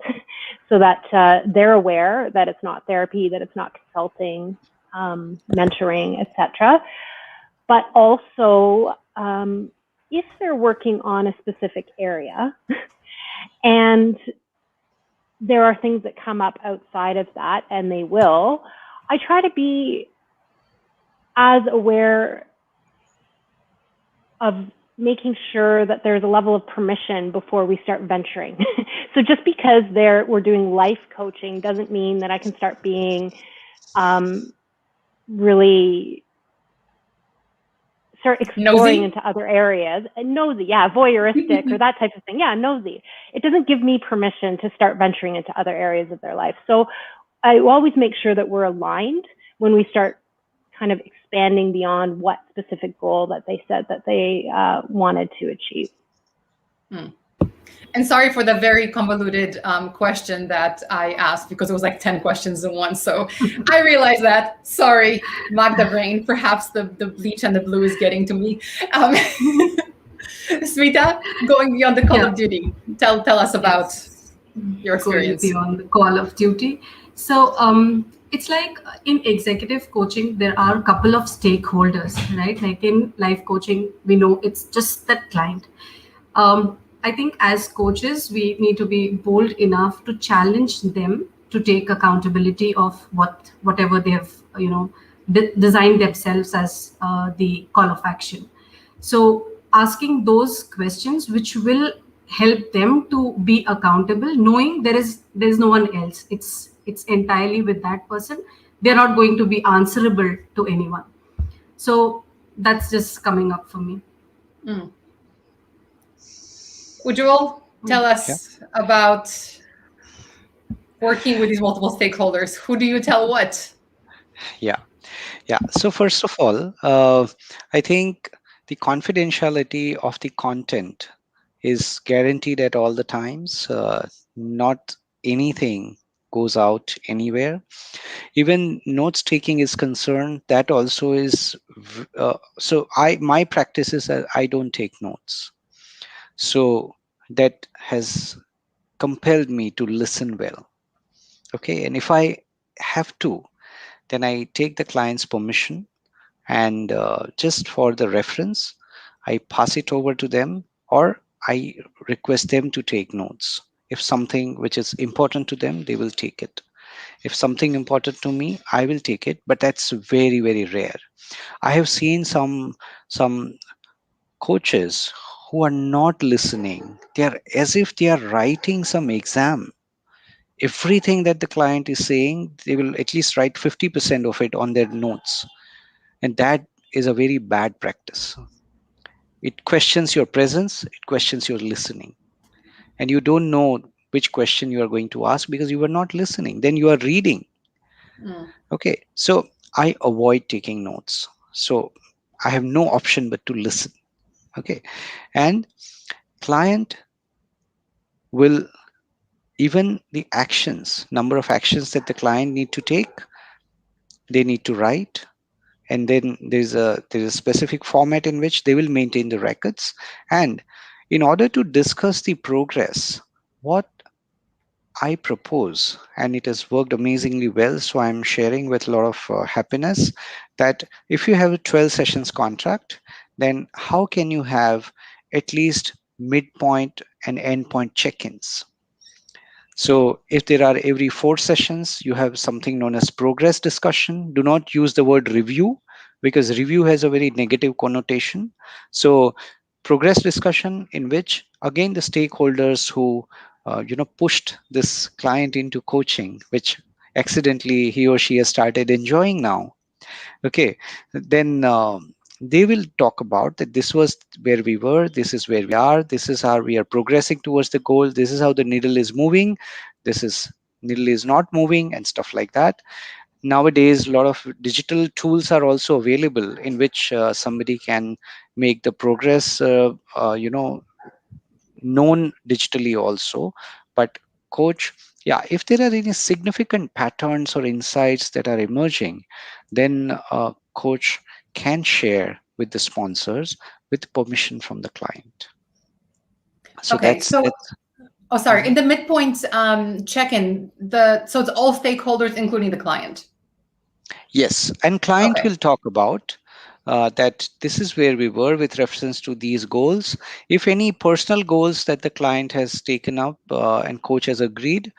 so that they're aware that it's not therapy, that it's not consulting, mentoring, etc. But also, if they're working on a specific area and there are things that come up outside of that, and they will, I try to be as aware of making sure that there's a level of permission before we start venturing. So just because we're doing life coaching doesn't mean that I can start being really start exploring into other areas. And nosy, voyeuristic or that type of thing. Yeah, nosy. It doesn't give me permission to start venturing into other areas of their life. So I always make sure that we're aligned when we start kind of expanding beyond what specific goal that they said that they wanted to achieve. And sorry for the very convoluted question that I asked, because it was like 10 questions in one. So I realized that. Sorry, Magda brain. Perhaps the bleach and the blue is getting to me. Smita, going beyond the call of duty. Tell us about your experience. Going beyond the call of duty. So it's like in executive coaching, there are a couple of stakeholders, right? Like in life coaching, we know it's just that client. I think as coaches, we need to be bold enough to challenge them to take accountability of whatever they have, designed themselves as the call of action. So asking those questions which will help them to be accountable, knowing there is no one else. It's entirely with that person. They're not going to be answerable to anyone. So that's just coming up for me. Ujjwal, tell Yeah. us about working with these multiple stakeholders. Who do you tell what? Yeah. So first of all, I think the confidentiality of the content is guaranteed at all the times. Not anything goes out anywhere. Even notes taking is concerned. That also is. So my practice is that I don't take notes. So that has compelled me to listen well. Okay, and if I have to, then I take the client's permission, and just for the reference, I pass it over to them, or I request them to take notes. If something which is important to them, they will take it. If something important to me, I will take it, but that's very, very rare. I have seen some coaches who are not listening. They are as if they are writing some exam. Everything that the client is saying, they will at least write 50% of it on their notes, and that is a very bad practice. It questions your presence, it questions your listening, and you don't know which question you are going to ask because you were not listening. Then you are reading. Okay, so I avoid taking notes. So I have no option but to listen. Okay, and client will, even the actions, number of actions that the client need to take, they need to write, and then there's a specific format in which they will maintain the records. And in order to discuss the progress, what I propose, and it has worked amazingly well, so I'm sharing with a lot of happiness, that if you have a 12 sessions contract, then how can you have at least midpoint and endpoint check-ins? So if there are every 4 sessions, you have something known as progress discussion. Do not use the word review, because review has a very negative connotation. So progress discussion, in which again the stakeholders who pushed this client into coaching, which accidentally he or she has started enjoying now. Okay, then they will talk about that this was where we were, this is where we are, this is how we are progressing towards the goal, this is how the needle is moving, this is needle is not moving, and stuff like that. Nowadays a lot of digital tools are also available in which somebody can make the progress known digitally also. But coach, yeah, if there are any significant patterns or insights that are emerging, then coach can share with the sponsors with permission from the client. So Okay, so that's oh, sorry. Mhm. In the midpoint check-in, so it's all stakeholders, including the client. Yes, and client Okay. will talk about that this is where we were with reference to these goals. If any personal goals that the client has taken up and coach has agreed,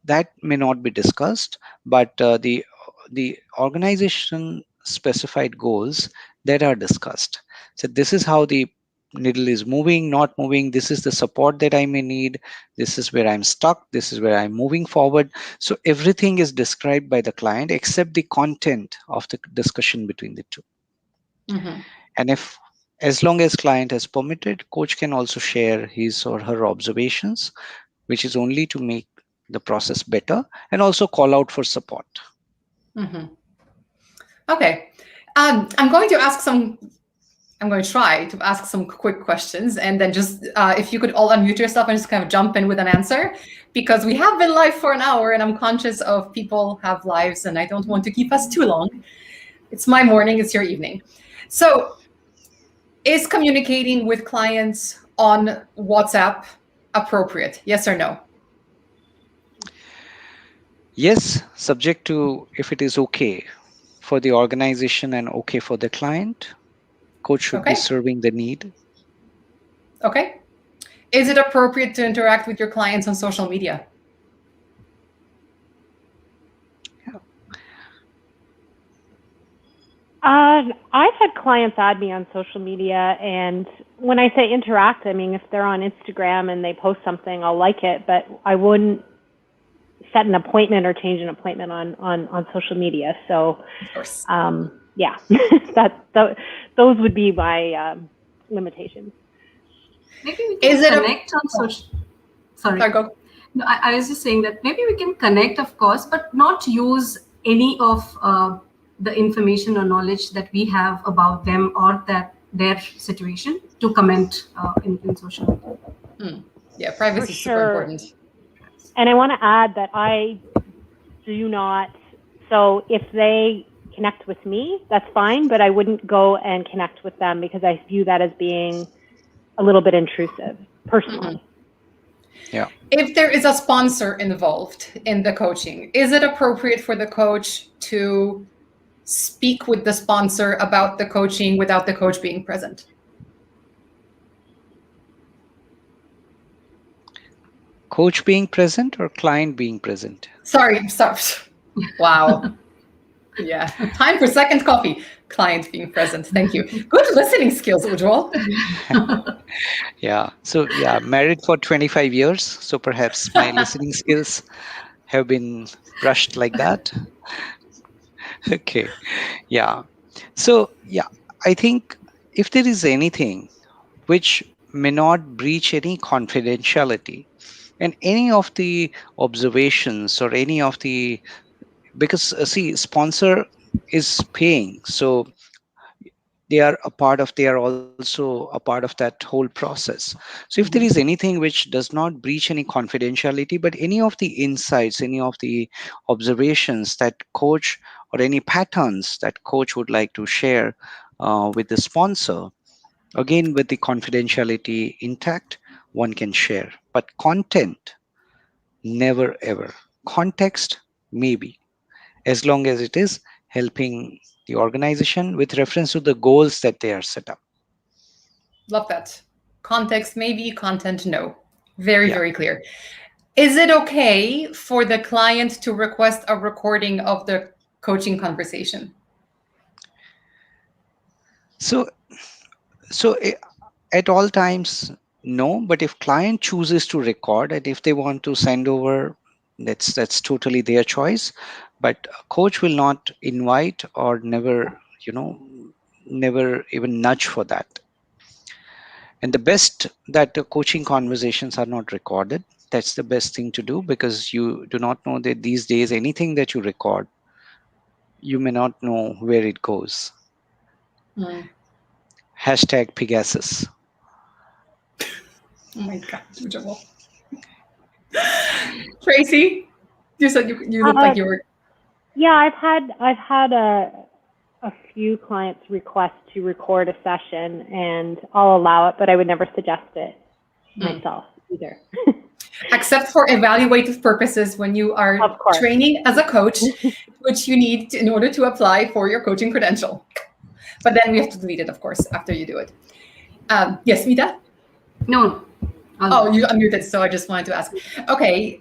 that may not be discussed, but the organization specified goals that are discussed. So this is how the needle is moving, not moving, this is the support that I may need, this is where I'm stuck, this is where I'm moving forward. So everything is described by the client except the content of the discussion between the two. Mm-hmm. And if, as long as client has permitted, coach can also share his or her observations, which is only to make the process better, and also call out for support. Mm-hmm. Okay. I'm going to try to ask some quick questions, and then just if you could all unmute yourself and just kind of jump in with an answer, because we have been live for an hour and I'm conscious of people have lives and I don't want to keep us too long. It's my morning, it's your evening. So is communicating with clients on WhatsApp appropriate? Yes or no? Yes, subject to if it is okay for the organization and okay for the client, coach should be Okay. serving the need. Okay. Is it appropriate to interact with your clients on social media? I've had clients add me on social media, and when I say interact, I mean if they're on Instagram and they post something, I'll like it, but I wouldn't set an appointment or change an appointment on social media. So, Of course. yeah, those would be my limitations. Maybe we can connect on social. Sorry. Go. No, I was just saying that maybe we can connect, of course, but not use any of the information or knowledge that we have about them or their situation to comment in social media. Yeah, privacy is super important. And I want to add that I do not, so if they connect with me, that's fine, but I wouldn't go and connect with them because I view that as being a little bit intrusive, personally. Yeah. If there is a sponsor involved in the coaching, is it appropriate for the coach to speak with the sponsor about the coaching without the coach being present? Coach being present or client being present? Sorry. Wow. Yeah. Time for second coffee. Client being present. Thank you. Good listening skills, Ujjwal. Yeah. So yeah, married for 25 years. So perhaps my listening skills have been brushed like that. Okay. Yeah. So yeah, I think if there is anything which may not breach any confidentiality and any of the observations or any of the, because see, sponsor is paying, so they are also a part of that whole process. So if there is anything which does not breach any confidentiality, but any of the insights, any of the observations that coach or any patterns that coach would like to share with the sponsor, again with the confidentiality intact, one can share, but content, never ever. Context, maybe, as long as it is helping the organization with reference to the goals that they are set up. Love that. Context, maybe. Content, no. Very, Yeah. very clear. Is it okay for the client to request a recording of the coaching conversation? So at all times, no. But if client chooses to record and if they want to send over, that's totally their choice. But a coach will not invite or never, never even nudge for that. And the best that the coaching conversations are not recorded. That's the best thing to do, because you do not know that these days anything that you record, you may not know where it goes. Hashtag Pegasus. Oh my God, Ujjwal. Tracy, you said you looked like you were. Yeah, I've had a few clients request to record a session, and I'll allow it, but I would never suggest it myself either. Except for evaluative purposes when you are training as a coach, which you need in order to apply for your coaching credential. But then we have to delete it, of course, after you do it. Yes, Mita? No. Oh, you unmuted, so I just wanted to ask. Okay.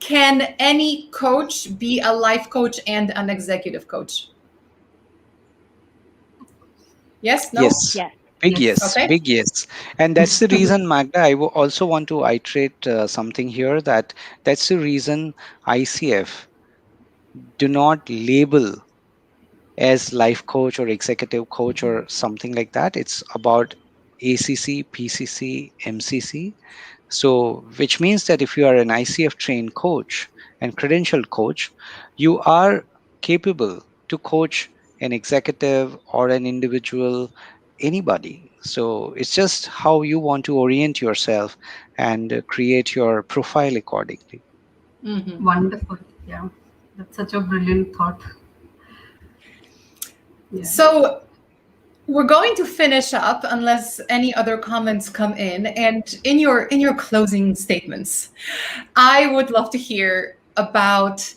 Can any coach be a life coach and an executive coach? Yes? No? Yes. Big yes. Okay. Big yes. And that's the reason, Magda, I also want to iterate something here, that's the reason ICF do not label as life coach or executive coach or something like that. It's about ACC, PCC, MCC. So, which means that if you are an ICF trained coach and credentialed coach, you are capable to coach an executive or an individual, anybody. So, it's just how you want to orient yourself and create your profile accordingly. Wonderful. Yeah, that's such a brilliant thought. Yeah. So we're going to finish up unless any other comments come in. And in your closing statements, I would love to hear about,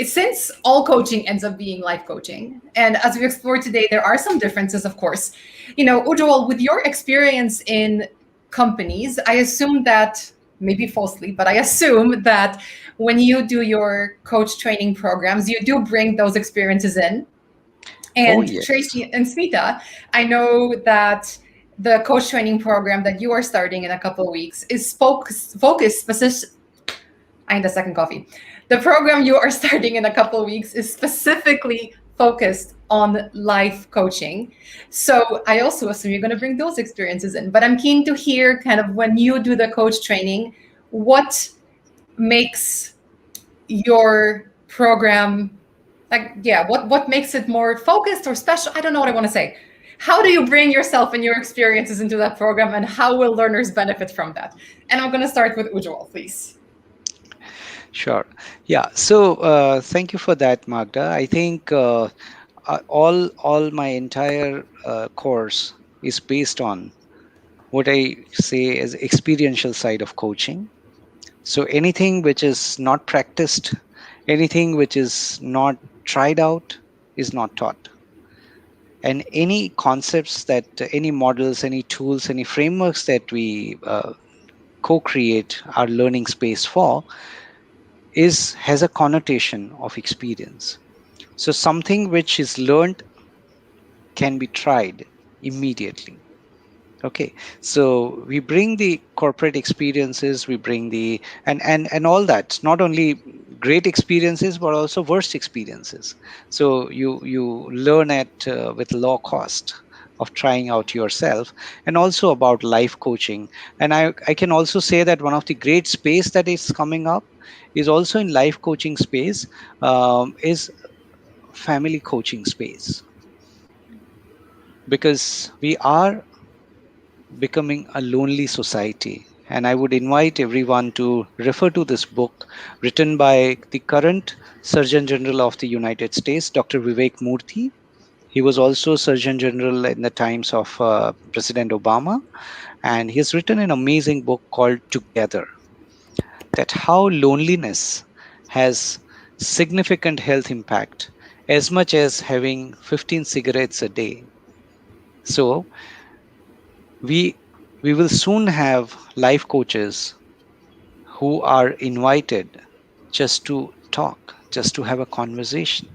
since all coaching ends up being life coaching, and as we explored today, there are some differences, of course. Ujjwal, with your experience in companies, I assume that, maybe falsely, but I assume that when you do your coach training programs, you do bring those experiences in. And yes. Tracy and Smita, I know that the coach training program that you are starting in a couple of weeks is focused specific. I need a second coffee. The program you are starting in a couple of weeks is specifically focused on life coaching. So I also assume you're going to bring those experiences in. But I'm keen to hear kind of when you do the coach training, what makes your program what makes it more focused or special? I don't know what I want to say. How do you bring yourself and your experiences into that program, and how will learners benefit from that? And I'm going to start with Ujjwal, please. Sure. Yeah. So thank you for that, Magda. I think all my entire course is based on what I say as experiential side of coaching. So anything which is not practiced, anything which is not tried out, is not taught. And any concepts that, any models, any tools, any frameworks that we co-create our learning space for is has a connotation of experience. So something which is learned can be tried immediately. Okay, so we bring the corporate experiences, we bring the and all that, not only great experiences but also worst experiences. So you learn at with low cost of trying out yourself, and also about life coaching. And I can also say that one of the great space that is coming up is also in life coaching space, is family coaching space, because we are becoming a lonely society. And I would invite everyone to refer to this book written by the current Surgeon General of the United States, Dr. Vivek Murthy. He was also Surgeon General in the times of President Obama. And he has written an amazing book called Together, that how loneliness has significant health impact as much as having 15 cigarettes a day. So we we will soon have life coaches who are invited just to talk, just to have a conversation,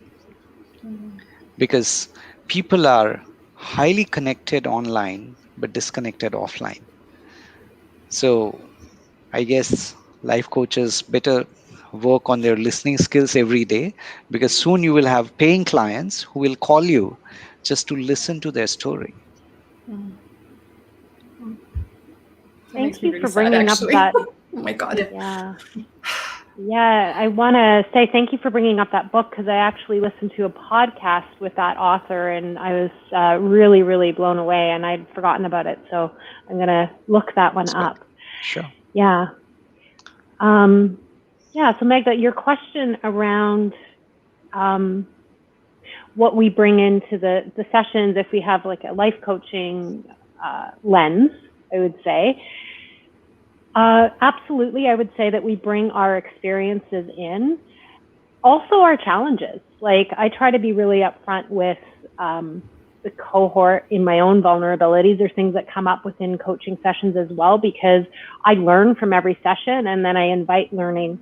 because people are highly connected online but disconnected offline. So I guess life coaches better work on their listening skills every day, because soon you will have paying clients who will call you just to listen to their story. That makes Thank me you really for sad, bringing up actually. that. Oh my God. Yeah. Yeah, I want to say thank you for bringing up that book, because I actually listened to a podcast with that author and I was really, really blown away, and I'd forgotten about it. So I'm going to look that one up. Sure. Yeah. Yeah, so Magda, your question around what we bring into the sessions, if we have like a life coaching lens, I would say. Absolutely, I would say that we bring our experiences in. Also our challenges. Like I try to be really upfront with the cohort in my own vulnerabilities. There's things that come up within coaching sessions as well, because I learn from every session, and then I invite learning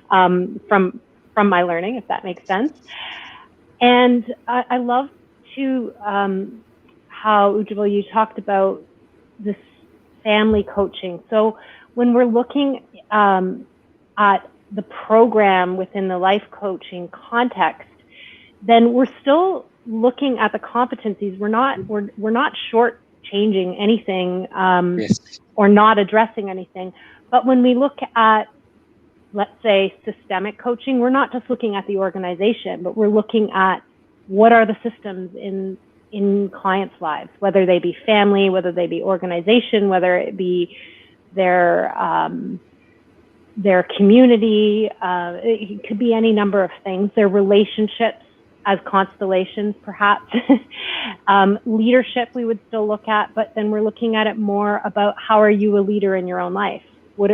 from my learning, if that makes sense. And I love to how, Ujjwal, you talked about this family coaching. So when we're looking at the program within the life coaching context, then we're still looking at the competencies. We're not short-changing anything Yes. or not addressing anything. But when we look at, let's say, systemic coaching, we're not just looking at the organization, but we're looking at what are the systems in clients' lives, whether they be family, whether they be organization, whether it be their community. It could be any number of things. Their relationships as constellations, perhaps. Leadership we would still look at, but then we're looking at it more about how are you a leader in your own life? What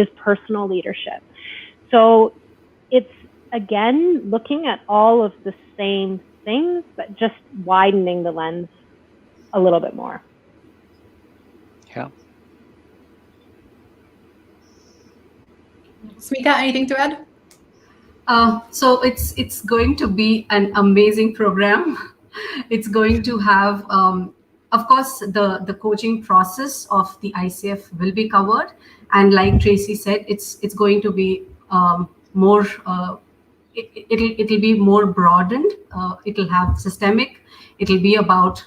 is personal leadership? So it's, again, looking at all of the same things, but just widening the lens a little bit more. Yeah. Smita, anything to add? So it's going to be an amazing program. It's going to have, of course, the coaching process of the ICF will be covered, and like Tracy said, it's going to be more. It'll be more broadened. It'll have systemic. It'll be about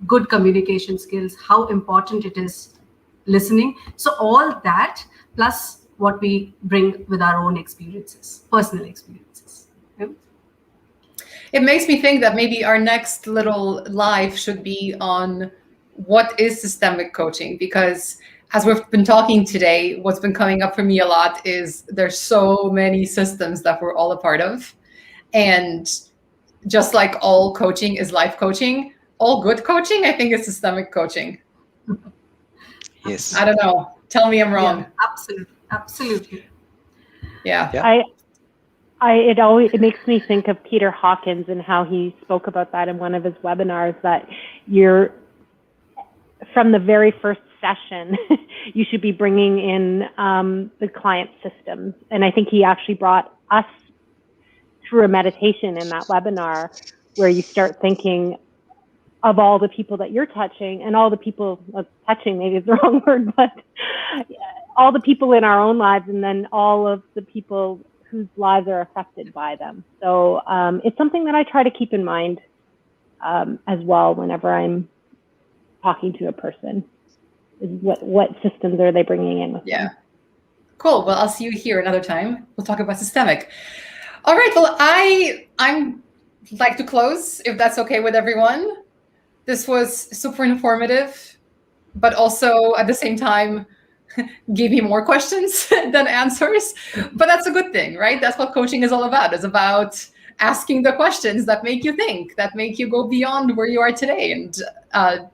good communication skills, how important it is listening. So all that plus what we bring with our own experiences, personal experiences. Yeah. It makes me think that maybe our next little live should be on what is systemic coaching, because as we've been talking today, what's been coming up for me a lot is there's so many systems that we're all a part of. And just like all coaching is life coaching, all good coaching, I think, is systemic coaching. Yes. I don't know. Tell me I'm wrong. Yeah, absolutely. Yeah. It makes me think of Peter Hawkins and how he spoke about that in one of his webinars, that you're, from the very first session, you should be bringing in the client systems. And I think he actually brought us through a meditation in that webinar, where you start thinking of all the people that you're touching, and all the people, touching maybe is the wrong word, but all the people in our own lives, and then all of the people whose lives are affected by them. So it's something that I try to keep in mind as well whenever I'm talking to a person, is what systems are they bringing in with them. Cool. Well, I'll see you here another time. We'll talk about systemic. All right. Well, I'm like to close, if that's okay with everyone. This was super informative, but also at the same time gave me more questions than answers. But that's a good thing, right? That's what coaching is all about. It's about asking the questions that make you think, that make you go beyond where you are today. And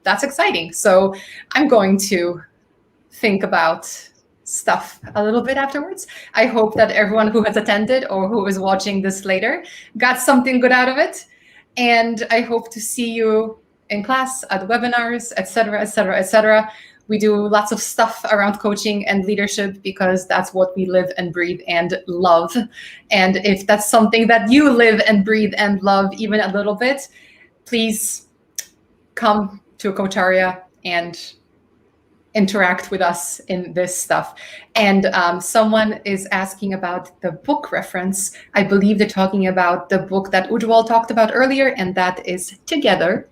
that's exciting. So I'm going to think about stuff a little bit afterwards. I hope that everyone who has attended or who is watching this later got something good out of it. And I hope to see you in class, at webinars, etc., etc., etc. We do lots of stuff around coaching and leadership because that's what we live and breathe and love. And if that's something that you live and breathe and love even a little bit, please come to Coacharya and interact with us in this stuff. And someone is asking about the book reference. I believe they're talking about the book that Ujwal talked about earlier, and that is Together.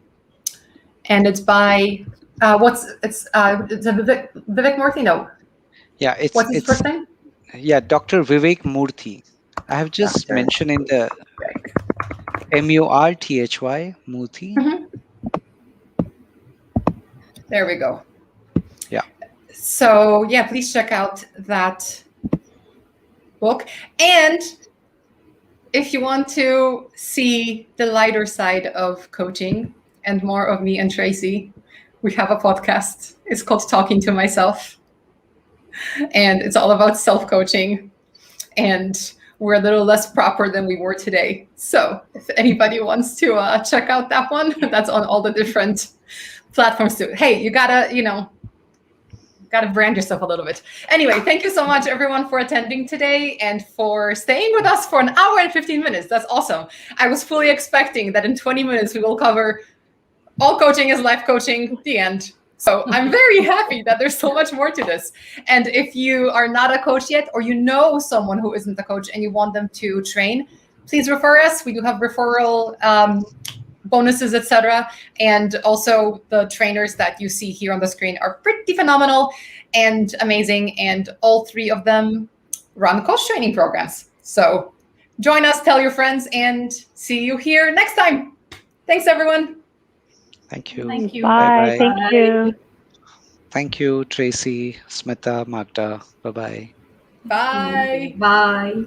And it's by it's Vivek Murthy? No. Yeah, what's his first name? Yeah, Dr. Vivek Murthy. I have just mentioned in the Murthy Murthy. Mm-hmm. There we go. Yeah. So yeah, please check out that book. And if you want to see the lighter side of coaching and more of me and Tracy, we have a podcast. It's called Talking to Myself. And it's all about self-coaching. And we're a little less proper than we were today. So if anybody wants to check out that one, that's on all the different platforms too. Hey, you gotta brand yourself a little bit. Anyway, thank you so much, everyone, for attending today and for staying with us for an hour and 15 minutes. That's awesome. I was fully expecting that in 20 minutes we will cover all coaching is life coaching, the end. So I'm very happy that there's so much more to this. And if you are not a coach yet, or you know someone who isn't a coach and you want them to train, please refer us. We do have referral bonuses, etc. And also the trainers that you see here on the screen are pretty phenomenal and amazing. And all three of them run coach training programs. So join us, tell your friends, and see you here next time. Thanks, everyone. Thank you. Thank you. Bye. Bye-bye. Thank you. Thank you, Tracy, Smita, Magda. Bye-bye. Bye. Bye.